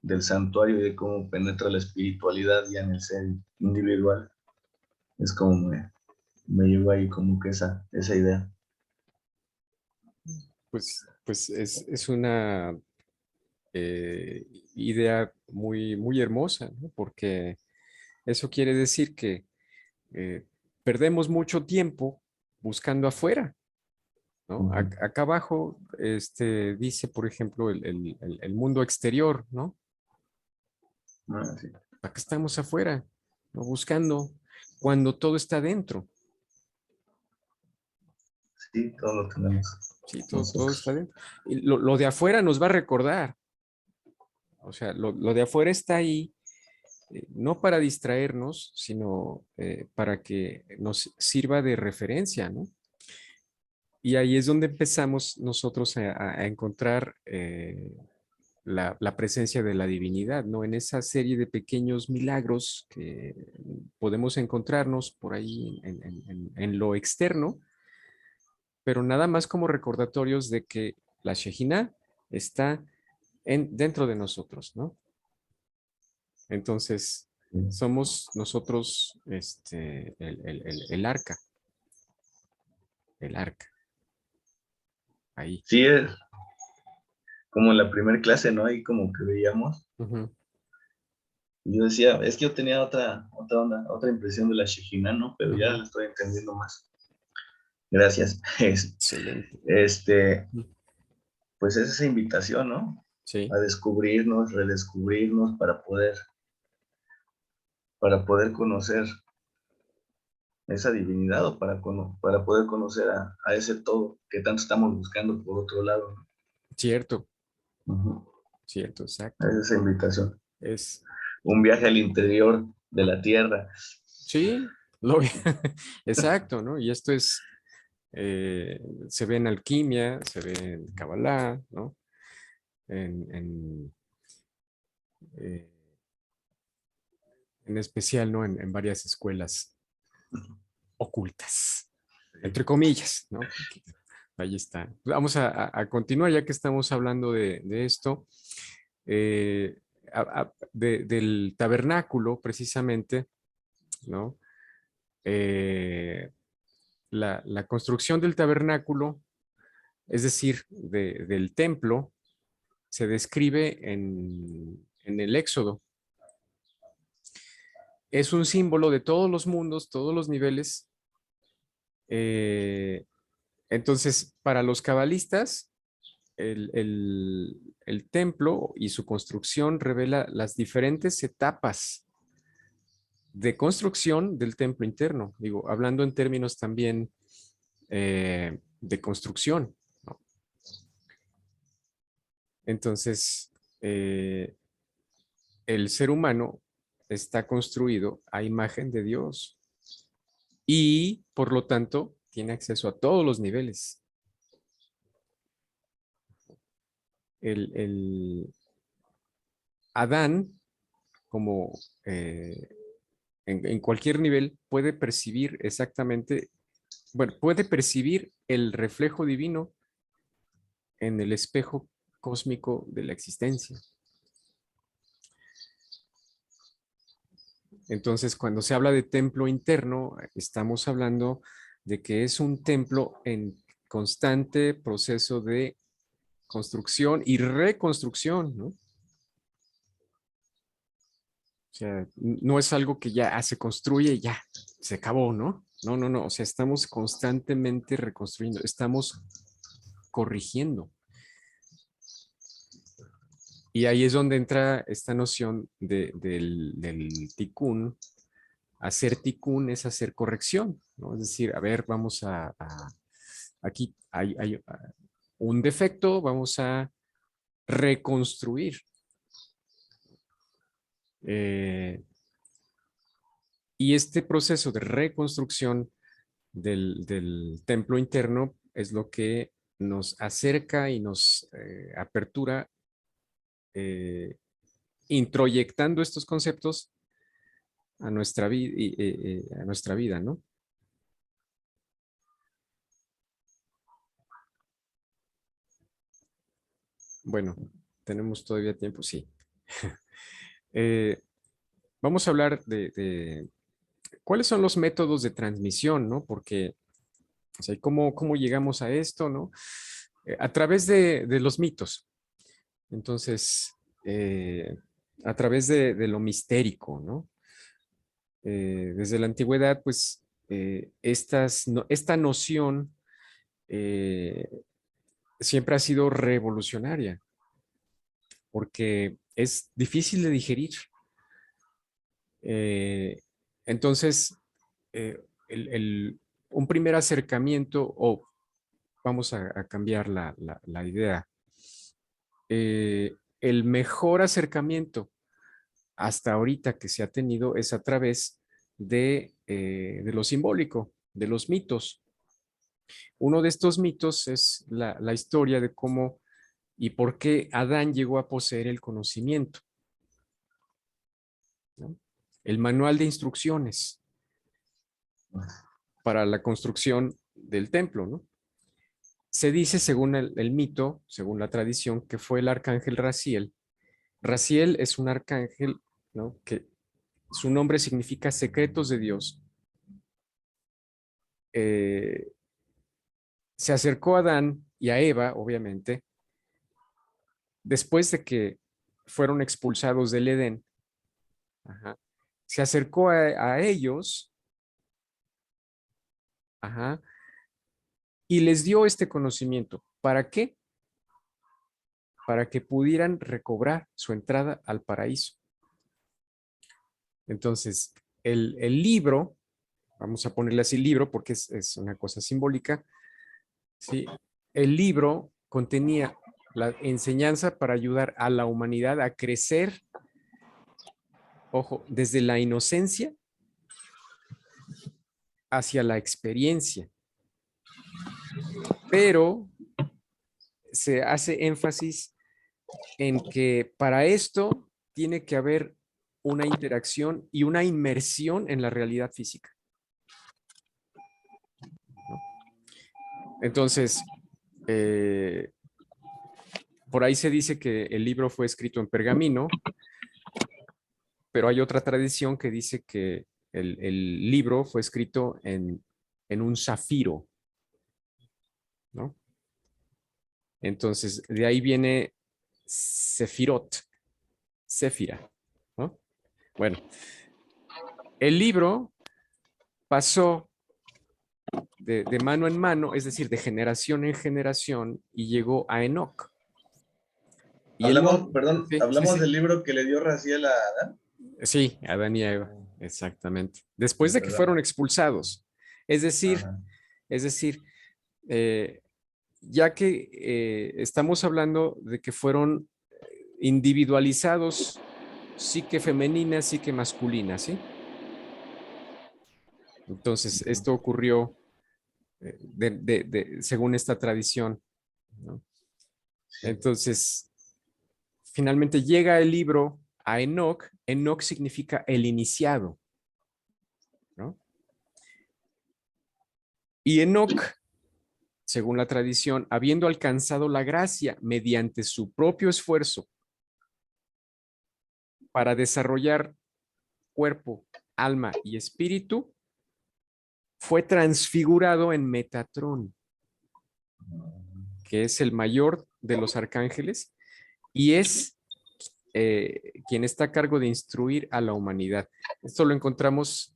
del santuario y de cómo penetra la espiritualidad ya en el ser individual, es como me llegó ahí como que esa idea. Pues es una idea muy hermosa, ¿no? Porque eso quiere decir que eh, perdemos mucho tiempo buscando afuera, ¿no? Acá abajo dice, por ejemplo, el mundo exterior, ¿no? Sí. Acá estamos afuera, ¿no? Buscando cuando todo está dentro. Sí, todo lo tenemos Sí, todo está nosotros. dentro. Y lo de afuera nos va a recordar. O sea, lo de afuera está ahí, no para distraernos, sino para que nos sirva de referencia, ¿no? Y ahí es donde empezamos nosotros a encontrar la presencia de la divinidad, ¿no? En esa serie de pequeños milagros que podemos encontrarnos por ahí en lo externo, pero nada más como recordatorios de que la Shejinah está dentro de nosotros, ¿no? Entonces, somos nosotros el arca, el arca, ahí. Sí, es como en la primera clase, ¿no? Ahí como que veíamos. Ujú. Y yo decía, es que yo tenía otra onda, otra impresión de la Shejinah, ¿no? Pero ya Ujú. la estoy entendiendo más. Gracias. Excelente. Este, Ujú. pues es esa invitación, ¿no? Sí, A descubrirnos, redescubrirnos para poder conocer esa divinidad o para poder conocer a ese todo que tanto estamos buscando por otro lado, ¿no? cierto, Ujú. cierto, exacto. Es esa invitación. Es, Un viaje al interior de la tierra. sí, exacto, ¿no? Y esto se ve en alquimia, se ve en Kabbalah, ¿no? En, eh, en especial, ¿no? En varias escuelas ocultas, entre comillas, ¿no? Porque ahí está. Vamos a continuar ya que estamos hablando de esto, eh, del tabernáculo, precisamente, ¿no? Eh, la construcción del tabernáculo, es decir, del templo, se describe en el Éxodo. Es un símbolo de todos los mundos, todos los niveles. eh, entonces, para los cabalistas, el templo y su construcción revela las diferentes etapas de construcción del templo interno. Digo, hablando en términos también de construcción, ¿no? Entonces, el ser humano está construido a imagen de Dios y, por lo tanto, tiene acceso a todos los niveles. El Adán, como en cualquier nivel, puede percibir exactamente, bueno, puede percibir el reflejo divino en el espejo cósmico de la existencia. Entonces, cuando se habla de templo interno, estamos hablando de que es un templo en constante proceso de construcción y reconstrucción, ¿no? O sea, no es algo que ya se construye y ya se acabó, ¿no? No, no, no. O sea, estamos constantemente reconstruyendo, estamos corrigiendo. Y ahí es donde entra esta noción del tikkun. Hacer tikkun es hacer corrección, ¿no? Es decir, a ver, aquí hay un defecto, vamos a reconstruir. Eh, Y este proceso de reconstrucción del templo interno es lo que nos acerca y nos apertura, eh, introyectando estos conceptos a nuestra vida, a nuestra vida, ¿no? Bueno, tenemos todavía tiempo, sí. Eh, vamos a hablar de cuáles son los métodos de transmisión, ¿no? Porque, o sea, ¿cómo llegamos a esto, ¿no? A través de los mitos. Entonces, a través de lo mistérico, ¿no? Desde la antigüedad, pues, esta noción eh, siempre ha sido revolucionaria, porque es difícil de digerir. Eh, entonces, eh, un primer acercamiento, o vamos a cambiar la idea, el mejor acercamiento hasta ahorita que se ha tenido es a través de lo simbólico, de los mitos. Uno de estos mitos es la historia de cómo y por qué Adán llegó a poseer el conocimiento, ¿no? El manual de instrucciones para la construcción del templo, ¿no? Se dice, según el mito, según la tradición, que fue el arcángel Raziel. Raziel es un arcángel, ¿no? Que su nombre significa secretos de Dios. Eh, se acercó a Adán y a Eva, obviamente, después de que fueron expulsados del Edén. Ajá. Se acercó a ellos, ajá, y les dio este conocimiento. ¿Para qué? Para que pudieran recobrar su entrada al paraíso. Entonces, el libro, vamos a ponerle así libro porque es una cosa simbólica, ¿sí? El libro contenía la enseñanza para ayudar a la humanidad a crecer, ojo, desde la inocencia hacia la experiencia, pero se hace énfasis en que para esto tiene que haber una interacción y una inmersión en la realidad física, ¿no? Entonces, eh, por ahí se dice que el libro fue escrito en pergamino, pero hay otra tradición que dice que el libro fue escrito en un zafiro, ¿no? Entonces, de ahí viene Sefirot, Séfira, ¿no? Bueno, el libro pasó de mano en mano, es decir, de generación en generación, y llegó a Enoch. Y Enoch, Hablamos, perdón, sí, sí, hablamos sí, del libro que le dio Raziel a Adán. sí, Adán y Eva, exactamente. Después de que Perdón. fueron expulsados. Es decir, Ajá. es decir, eh, ya que estamos hablando de que fueron individualizados, psique femenina, psique masculina, ¿sí? Entonces, esto ocurrió según esta tradición, ¿no? Sí. Entonces, finalmente llega el libro a Enoch. Enoch significa el iniciado, ¿no? Y Enoch, según la tradición, habiendo alcanzado la gracia mediante su propio esfuerzo para desarrollar cuerpo, alma y espíritu, fue transfigurado en Metatrón, que es el mayor de los arcángeles y es quien está a cargo de instruir a la humanidad. Esto lo encontramos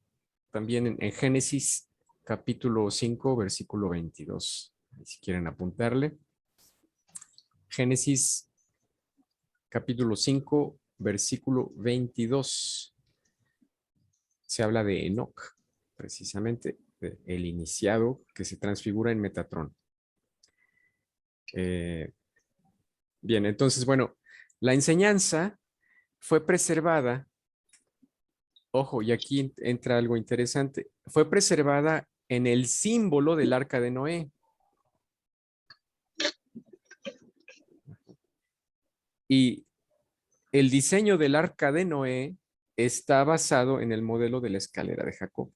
también en Génesis capítulo 5, versículo 22. Si quieren apuntarle. Génesis capítulo 5, versículo 22. Se habla de Enoch, precisamente, el iniciado que se transfigura en Metatrón. Bien, entonces, bueno, la enseñanza fue preservada ojo, y aquí entra algo interesante. Fue preservada en el símbolo del arca de Noé. Y el diseño del arca de Noé está basado en el modelo de la escalera de Jacob.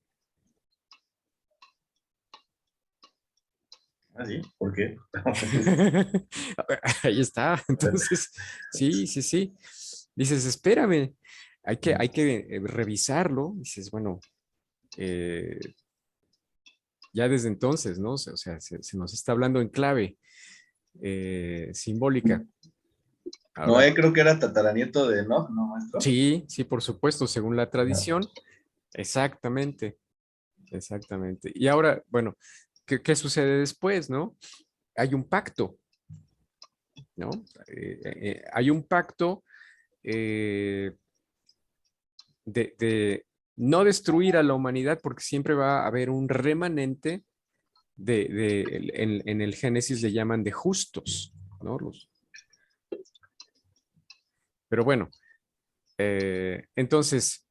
¿Ah, sí? ¿Por qué? Ahí está. Entonces, sí, sí, sí. Dices, espérame, hay que revisarlo. Dices, bueno, eh, ya desde entonces, ¿no? O sea, se nos está hablando en clave simbólica. Ahora, Noé creo que era tataranieto de Enoch, ¿no, maestro? sí, sí, por supuesto, según la Ajá. tradición, exactamente, exactamente. Y ahora, bueno, ¿qué sucede después, no? Hay un pacto, ¿no? Hay un pacto eh, de no destruir a la humanidad porque siempre va a haber un remanente en el Génesis le llaman de justos, ¿no? Pero bueno, entonces,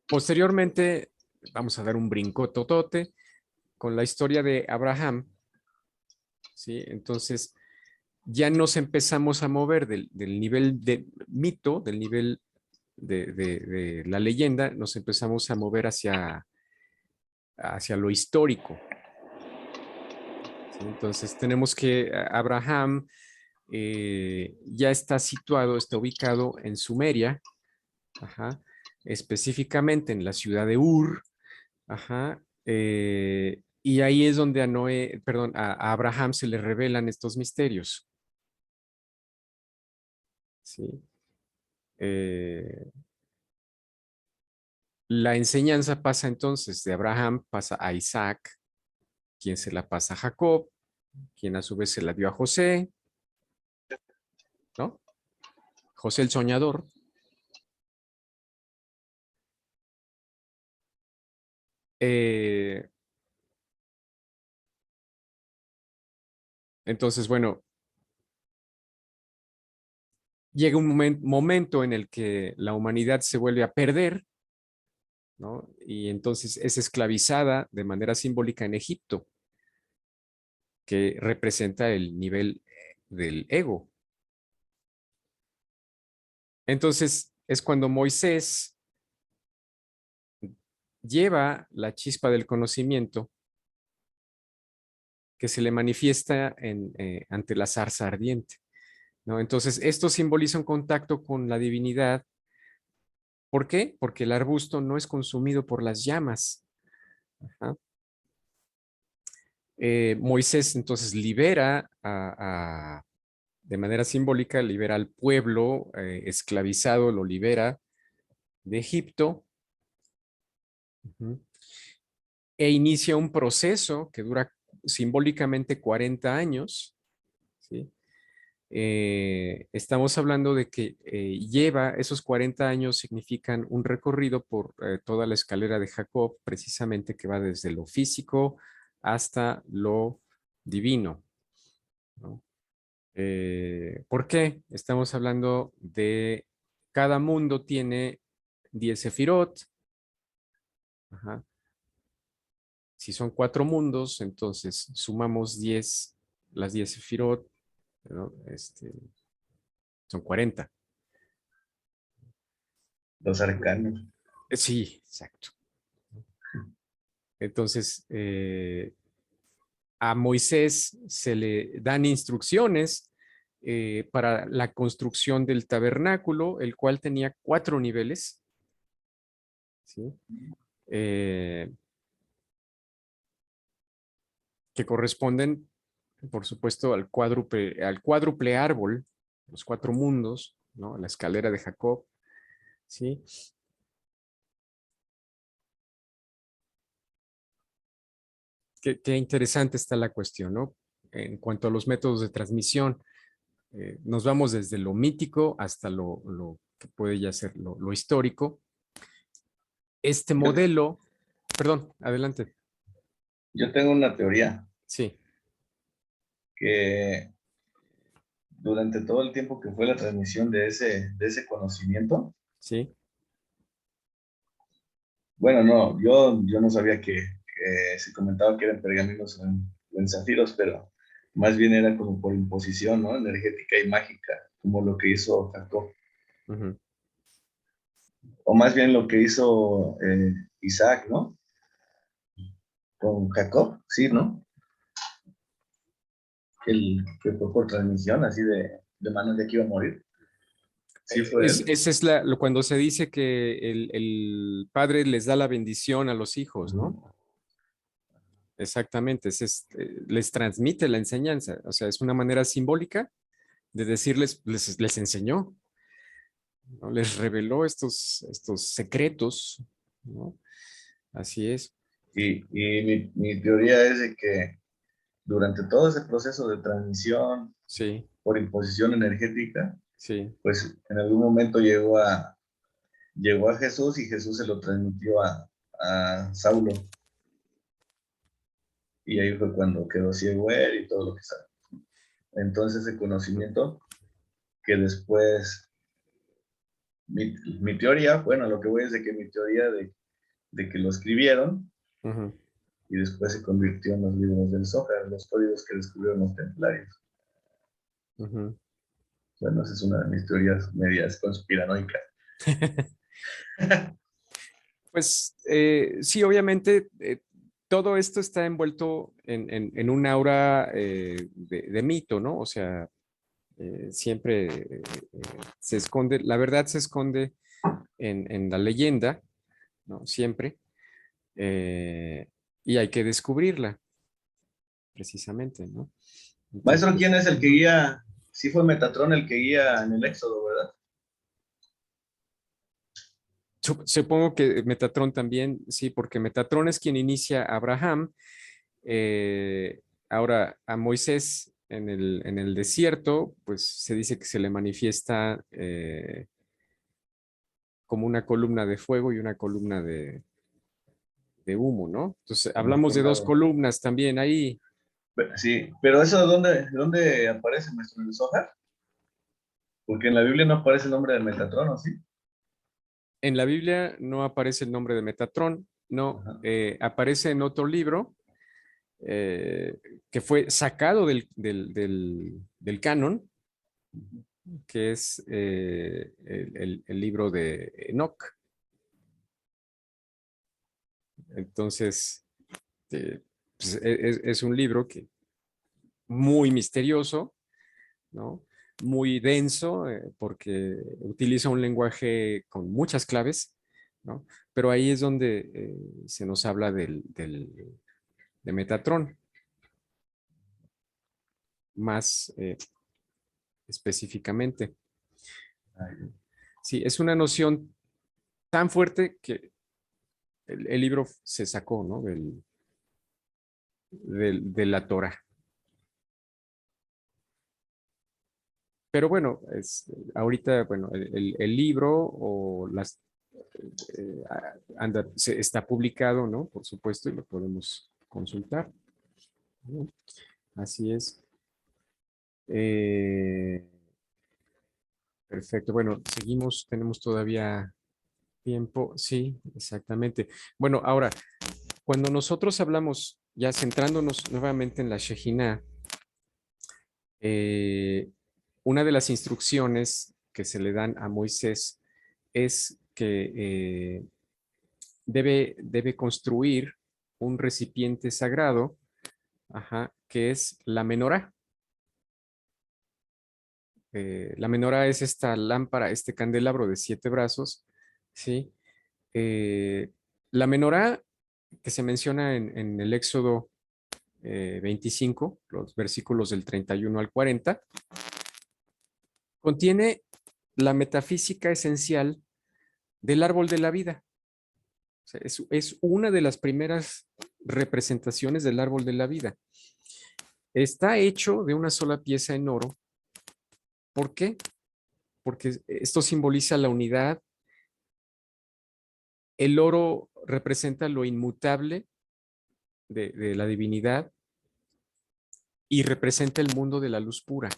posteriormente, vamos a dar un brinco totote con la historia de Abraham, ¿sí? Entonces, ya nos empezamos a mover del nivel de mito, del nivel de la leyenda, nos empezamos a mover hacia lo histórico, ¿sí? Entonces, tenemos que Abraham ya está situado, está ubicado en Sumeria, ajá, específicamente en la ciudad de Ur, ajá, y ahí es donde a Noé, perdón, a Abraham se le revelan estos misterios, ¿sí? Eh, la enseñanza pasa entonces de Abraham, pasa a Isaac, quien se la pasa a Jacob, quien a su vez se la dio a José, ¿no? José el soñador. Eh, entonces, bueno, llega un momento en el que la humanidad se vuelve a perder, ¿no? Y entonces es esclavizada de manera simbólica en Egipto, que representa el nivel del ego. Entonces es cuando Moisés lleva la chispa del conocimiento que se le manifiesta ante la zarza ardiente, ¿no? Entonces esto simboliza un contacto con la divinidad. ¿Por qué? Porque el arbusto no es consumido por las llamas. Ajá. Moisés entonces libera de manera simbólica, libera al pueblo esclavizado, lo libera de Egipto, uh-huh, e inicia un proceso que dura simbólicamente 40 años, ¿sí? Estamos hablando de que esos 40 años significan un recorrido por toda la escalera de Jacob, precisamente que va desde lo físico hasta lo divino, ¿no? ¿Por qué? Estamos hablando de cada mundo tiene 10 sefirot. Ajá. Si son 4 mundos, entonces sumamos 10, las 10 sefirot, ¿no? Son 40. Los arcanos. Sí, exacto. Entonces, a Moisés se le dan instrucciones para la construcción del tabernáculo, el cual tenía 4 niveles, ¿sí? Eh, que corresponden, por supuesto, al cuádruple árbol, los 4 mundos, ¿no? La escalera de Jacob, ¿sí? Qué interesante está la cuestión, ¿no? En cuanto a los métodos de transmisión, nos vamos desde lo mítico hasta lo que puede ya ser lo histórico. Este Yo, modelo, perdón, adelante. yo tengo una teoría Sí, que durante todo el tiempo que fue la transmisión de ese conocimiento, sí, Bueno, no, yo no sabía que se comentaba que eran pergaminos o en zafiros, pero más bien era como por imposición, ¿no? Energética y mágica, como lo que hizo Jacob. Ujú. O más bien lo que hizo Isaac, ¿no? Con Jacob, sí, ¿no? Que fue por transmisión, así de manos de que iba a morir. Sí, fue él. Esa es cuando se dice que el padre les da la bendición a los hijos, ¿no? Ujú. Exactamente, les transmite la enseñanza, o sea, es una manera simbólica de decirles, les enseñó, ¿no? Les reveló estos secretos, ¿no? Así es, Y mi teoría es de que durante todo ese proceso de transmisión sí, por imposición energética, sí, pues en algún momento llegó a Jesús y Jesús se lo transmitió a Saulo. Y ahí fue cuando quedó ciego él y todo lo que sabe. Entonces el conocimiento que después, mi teoría, bueno, lo que voy es de que mi teoría de que lo escribieron ujú, y después se convirtió en los libros del Zohar, los códigos que descubrieron los templarios. ujú. Bueno, esa es una de mis teorías medias conspiranoicas. Pues sí, obviamente todo esto está envuelto en un aura de mito, ¿no? O sea, siempre se esconde, la verdad se esconde en la leyenda, ¿no? Siempre. eh, y hay que descubrirla, precisamente, ¿no? Maestro, ¿quién Entonces, es el que guía? Sí fue Metatrón el que guía en el Éxodo, ¿verdad? supongo que Metatrón también, sí, porque Metatrón es quien inicia a Abraham. Ahora, a Moisés en el desierto, pues se dice que se le manifiesta como una columna de fuego y una columna de humo, ¿no? Entonces, Como hablamos de dos colgado. columnas también ahí. Sí, pero eso ¿dónde aparece, maestro, en el Zohar? Porque en la Biblia no aparece el nombre de Metatrón, ¿o sí? En la Biblia no aparece el nombre de Metatrón, no, Ajá. aparece en otro libro eh, que fue sacado del canon, que es el libro de Enoch. Entonces, pues, es un libro que muy misterioso, ¿no? Muy denso, porque utiliza un lenguaje con muchas claves, ¿no? Pero ahí es donde se nos habla de Metatron, más específicamente. Ay, Sí, es una noción tan fuerte que el libro se sacó, ¿no? De la Torah. Pero bueno, ahorita, bueno, el libro o está publicado, ¿no? Por supuesto, y lo podemos consultar, ¿no? Así es. Eh, perfecto. Bueno, seguimos, tenemos todavía tiempo. Sí, exactamente. Bueno, ahora, cuando nosotros hablamos, ya centrándonos nuevamente en la Shejina, eh, una de las instrucciones que se le dan a Moisés es que debe construir un recipiente sagrado, ajá, que es la menorá. La menorá es esta lámpara, este candelabro de 7 brazos, ¿sí? Eh, la menorá que se menciona en el Éxodo 25, los versículos del 31 al 40, contiene la metafísica esencial del árbol de la vida. O sea, es una de las primeras representaciones del árbol de la vida. Está hecho de una sola pieza en oro. ¿Por qué? Porque esto simboliza la unidad. El oro representa lo inmutable de la divinidad y representa el mundo de la luz pura.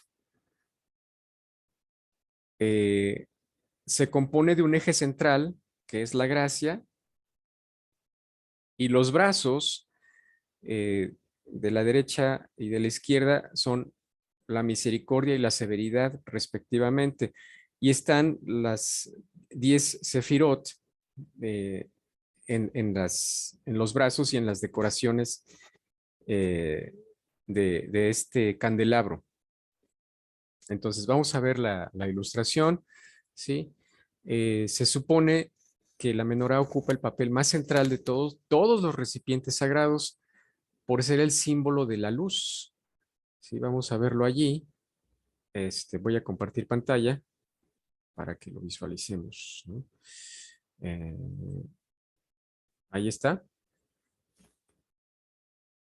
Eh, Se compone de un eje central, que es la gracia, Y los brazos de la derecha y de la izquierda son la misericordia y la severidad respectivamente. Y están las 10 sefirot en los brazos y en las decoraciones eh, de este candelabro. Entonces vamos a ver la ilustración, ¿sí? Se supone que la menorá ocupa el papel más central de todos los recipientes sagrados por ser el símbolo de la luz. ¿Sí? Vamos a verlo allí. Voy a compartir pantalla para que lo visualicemos, ¿no? Eh, ahí está.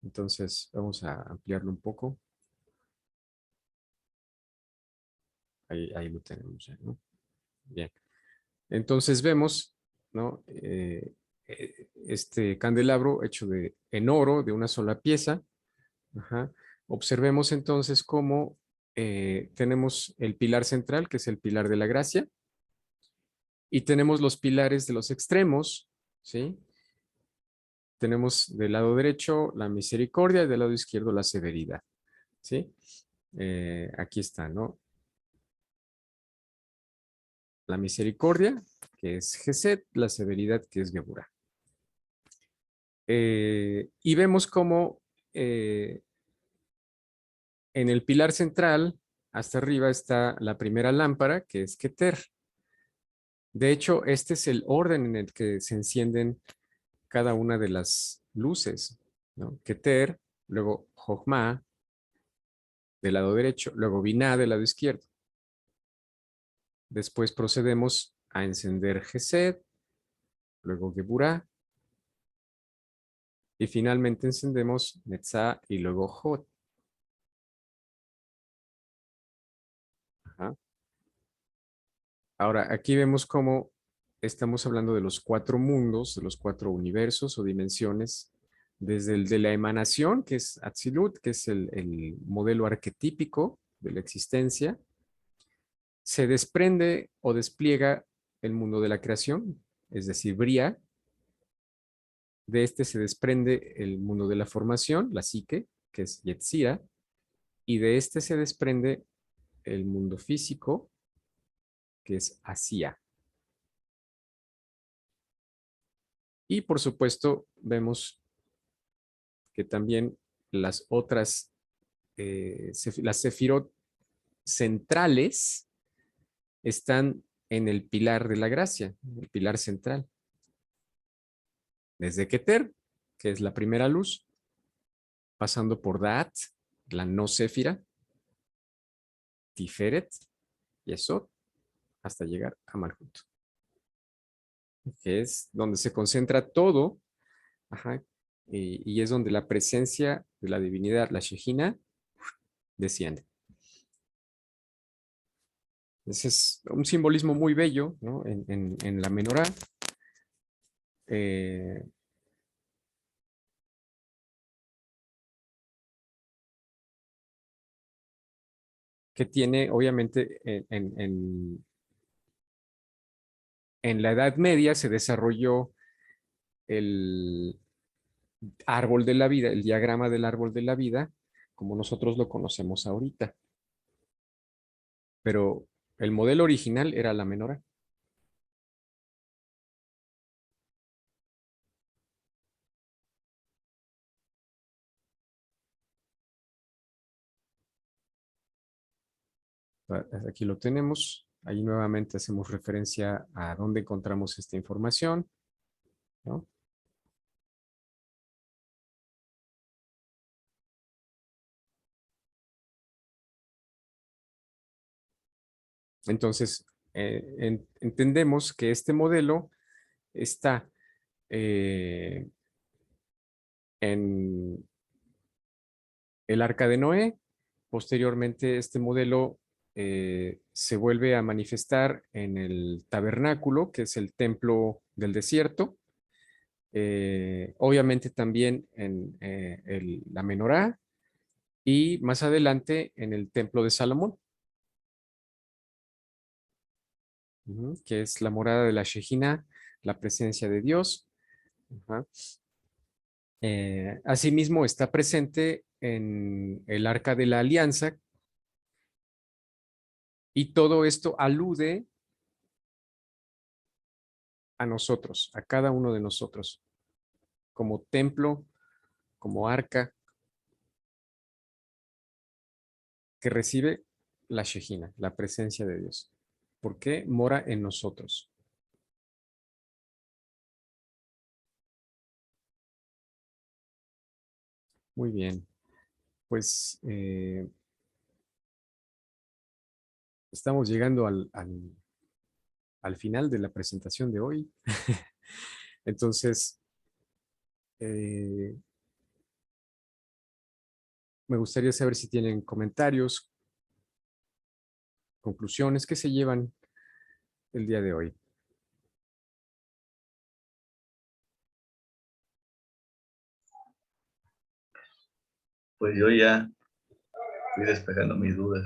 Entonces vamos a ampliarlo un poco. Ahí lo tenemos ya, ¿no? Bien. Entonces vemos, ¿no? Este candelabro hecho en oro, de una sola pieza. Ajá. Observemos entonces cómo tenemos el pilar central, que es el pilar de la gracia, y tenemos los pilares de los extremos, ¿sí? Tenemos del lado derecho la misericordia y del lado izquierdo la severidad, ¿sí? Aquí está, ¿no? La misericordia, que es Gesed, la severidad, que es Geburah. Y vemos cómo en el pilar central, hasta arriba, está la primera lámpara, que es Keter. De hecho, este es el orden en el que se encienden cada una de las luces, ¿no? Keter, luego Jochma del lado derecho, luego Binah del lado izquierdo. Después procedemos a encender Gesed, luego Geburah, y finalmente encendemos Netzah y luego Hod. Ajá. Ahora, aquí vemos cómo estamos hablando de los 4 mundos, de los 4 universos o dimensiones, desde el de la emanación, que es Atzilut, que es el modelo arquetípico de la existencia, se desprende o despliega el mundo de la creación, es decir, Bria. De este se desprende el mundo de la formación, la psique, que es Yetzira, y de este se desprende el mundo físico, que es Asia. Y por supuesto, vemos que también las otras, las sefirot centrales están en el pilar de la gracia, el pilar central. Desde Keter, que es la primera luz, pasando por Daat, la no séfira, Tiferet, Yesod, hasta llegar a Malhut, que es donde se concentra todo, ajá, y es donde la presencia de la divinidad, la Shejina, desciende. Ese es un simbolismo muy bello, ¿no? En la menorá. Eh, que tiene, obviamente, en la Edad Media se desarrolló el árbol de la vida, el diagrama del árbol de la vida, como nosotros lo conocemos ahorita. Pero el modelo original era la menorá. Aquí lo tenemos. Ahí nuevamente hacemos referencia a dónde encontramos esta información, ¿no? Entonces, entendemos que este modelo está eh, en el Arca de Noé. Posteriormente, este modelo se vuelve a manifestar en el tabernáculo, que es el templo del desierto. Obviamente también en la menorá y más adelante en el templo de Salomón, que es la morada de la Shejina, la presencia de Dios. Ajá. Asimismo, está presente en el Arca de la Alianza y todo esto alude a nosotros, a cada uno de nosotros, como templo, como arca que recibe la Shejina, la presencia de Dios. ¿Por qué? Mora en nosotros. Muy bien, pues estamos llegando al final de la presentación de hoy. Entonces, eh, me gustaría saber si tienen comentarios, conclusiones, ¿qué se llevan el día de hoy? Pues yo ya fui despejando mis dudas,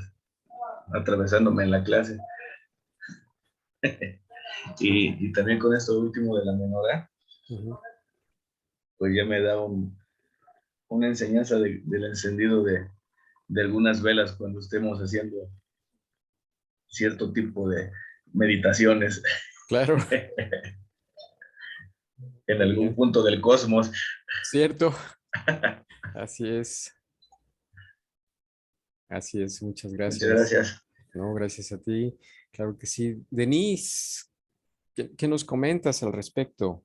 atravesándome en la clase. Y también con esto último de la menorá, Ujú. pues ya me da una enseñanza del encendido de algunas velas cuando estemos haciendo cierto tipo de meditaciones Claro, en muy algún bien. punto del cosmos. Cierto, así es, así es. Muchas Muchas gracias. gracias. No, gracias a ti. Claro que sí. Denise, ¿qué nos comentas al respecto?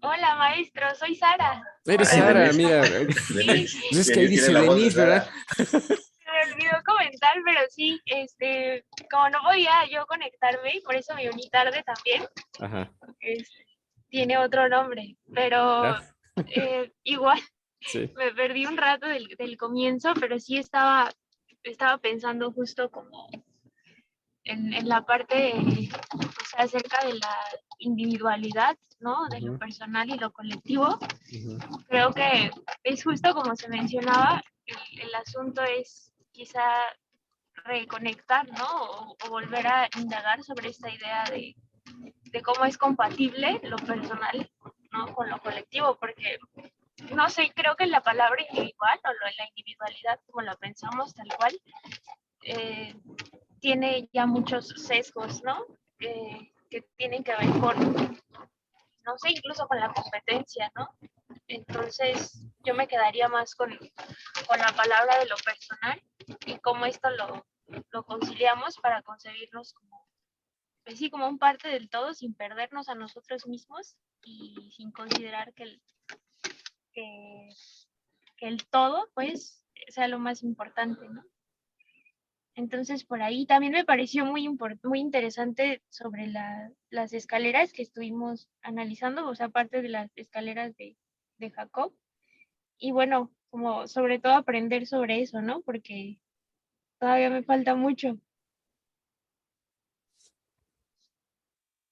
Hola, maestro, soy Sara. Eres Ay, Sara, Denise. mira, Sí, Denise, pues es que ahí Denise tiene dice la voz de Denise, ¿verdad? Sara. se me olvidó comentar, pero sí, como no podía yo conectarme, y por eso me uní tarde también, Ajá, este, tiene otro nombre, pero ya, igual sí. me perdí un rato del comienzo, pero sí estaba pensando justo como en la parte, o sea, acerca de la individualidad, ¿no? De lo Ujú, personal y lo colectivo. ujú, Creo que es justo como se mencionaba, el asunto es quizá reconectar, ¿no? O volver a indagar sobre esta idea de cómo es compatible lo personal, ¿no? Con lo colectivo, porque, no sé, creo que la palabra individual o la individualidad, como la pensamos tal cual, eh, tiene ya muchos sesgos, ¿no? Que tienen que ver con, no sé, incluso con la competencia, ¿no? Entonces, yo me quedaría más con la palabra de lo personal y cómo esto lo conciliamos para concebirnos como, pues sí, como un parte del todo sin perdernos a nosotros mismos y sin considerar que, que el todo, pues, sea lo más importante, ¿no? Entonces, por ahí también me pareció muy interesante sobre las escaleras que estuvimos analizando, o sea, parte de las escaleras de Jacob. Y bueno, como sobre todo aprender sobre eso, ¿no? Porque todavía me falta mucho.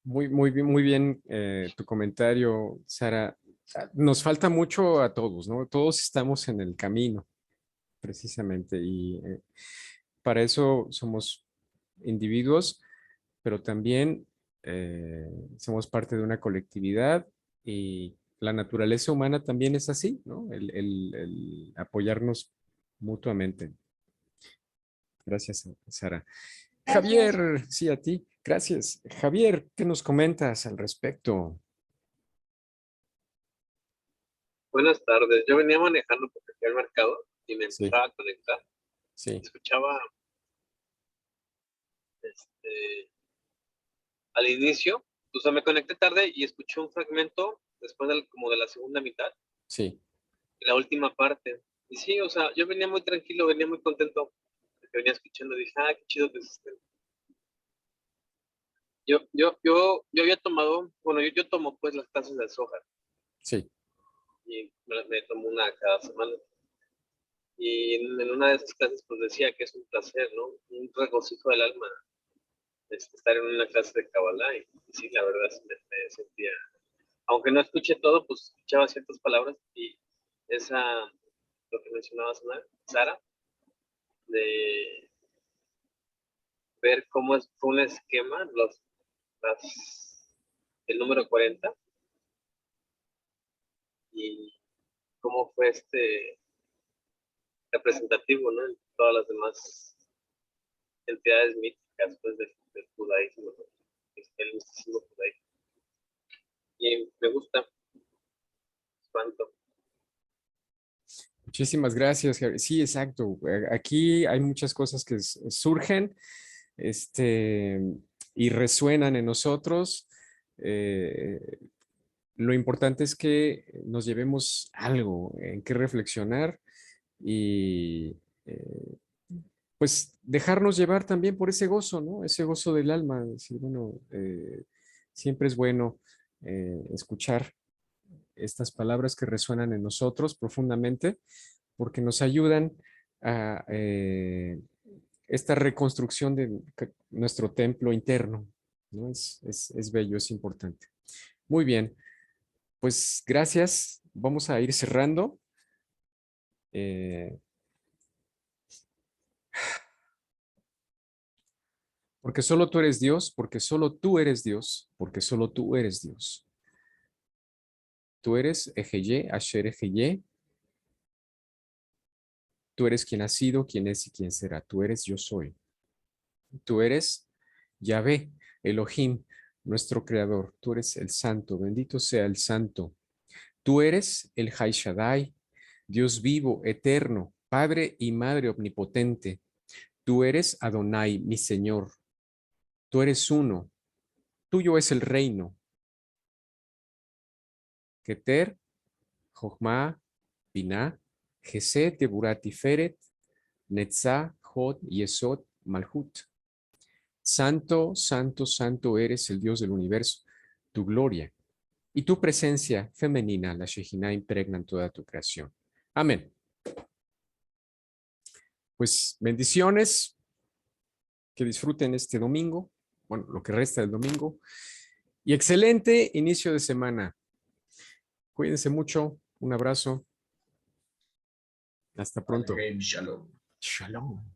Muy bien tu comentario, Sara. Nos falta mucho a todos, ¿no? Todos estamos en el camino, precisamente, y para eso somos individuos, pero también somos parte de una colectividad y la naturaleza humana también es así, ¿no? El apoyarnos mutuamente. Gracias, Sara. Gracias. Javier, sí, a ti. Gracias. Javier, ¿qué nos comentas al respecto? Buenas tardes. Yo venía manejando porque fui al mercado y me Sí, empezaba a conectar. sí, Escuchaba este, al inicio, o sea, me conecté tarde y escuché un fragmento después como de la segunda mitad, sí. la última parte. Y sí, o sea, yo venía muy tranquilo, venía muy contento porque venía escuchando. Dije, ah, qué chido que es este. Yo había tomado, bueno, yo tomo pues las clases de soja Sí. y me tomo una cada semana. Y en una de esas clases pues decía que es un placer, ¿no? Un regocijo del alma estar en una clase de Kabbalah y sí, la verdad sí me sentía, aunque no escuché todo, pues escuchaba ciertas palabras y esa, lo que mencionaba Sara, de ver cómo fue un esquema, el número 40 y cómo fue representativo, ¿no? En todas las demás entidades míticas, pues, del judaísmo, ¿no? El misticismo judaico. Y me gusta, espanto. Muchísimas gracias, Javier. Sí, exacto. Aquí hay muchas cosas que surgen y resuenan en nosotros. Lo importante es que nos llevemos algo en qué reflexionar y pues dejarnos llevar también por ese gozo, ¿no? Ese gozo del alma. Decir, bueno, siempre es bueno escuchar estas palabras que resuenan en nosotros profundamente porque nos ayudan a esta reconstrucción de nuestro templo interno, ¿no? Es bello, es importante. Muy bien, pues gracias. Vamos a ir cerrando. Porque solo tú eres Dios, porque solo tú eres Dios, porque solo tú eres Dios. Tú eres Ejeye, Asher Ejeye. Tú eres quien ha sido, quien es y quien será. Tú eres yo soy. Tú eres Yahvé, Elohim, nuestro creador. Tú eres el santo, bendito sea el santo. Tú eres el Hay Shaddai, Dios vivo, eterno, Padre y Madre omnipotente. Tú eres Adonai, mi Señor. Tú eres uno. Tuyo es el reino. Keter, Jochma, Binah, Gesed, Teburat, Tiferet, Netzah, Hod, Yesod, Malhut. Santo, santo, santo eres el Dios del universo. Tu gloria y tu presencia femenina, la Shejinah, impregnan toda tu creación. Amén. Pues bendiciones, que disfruten este domingo, bueno, lo que resta del domingo, y excelente inicio de semana. Cuídense mucho, un abrazo. Hasta pronto. Shalom. Shalom.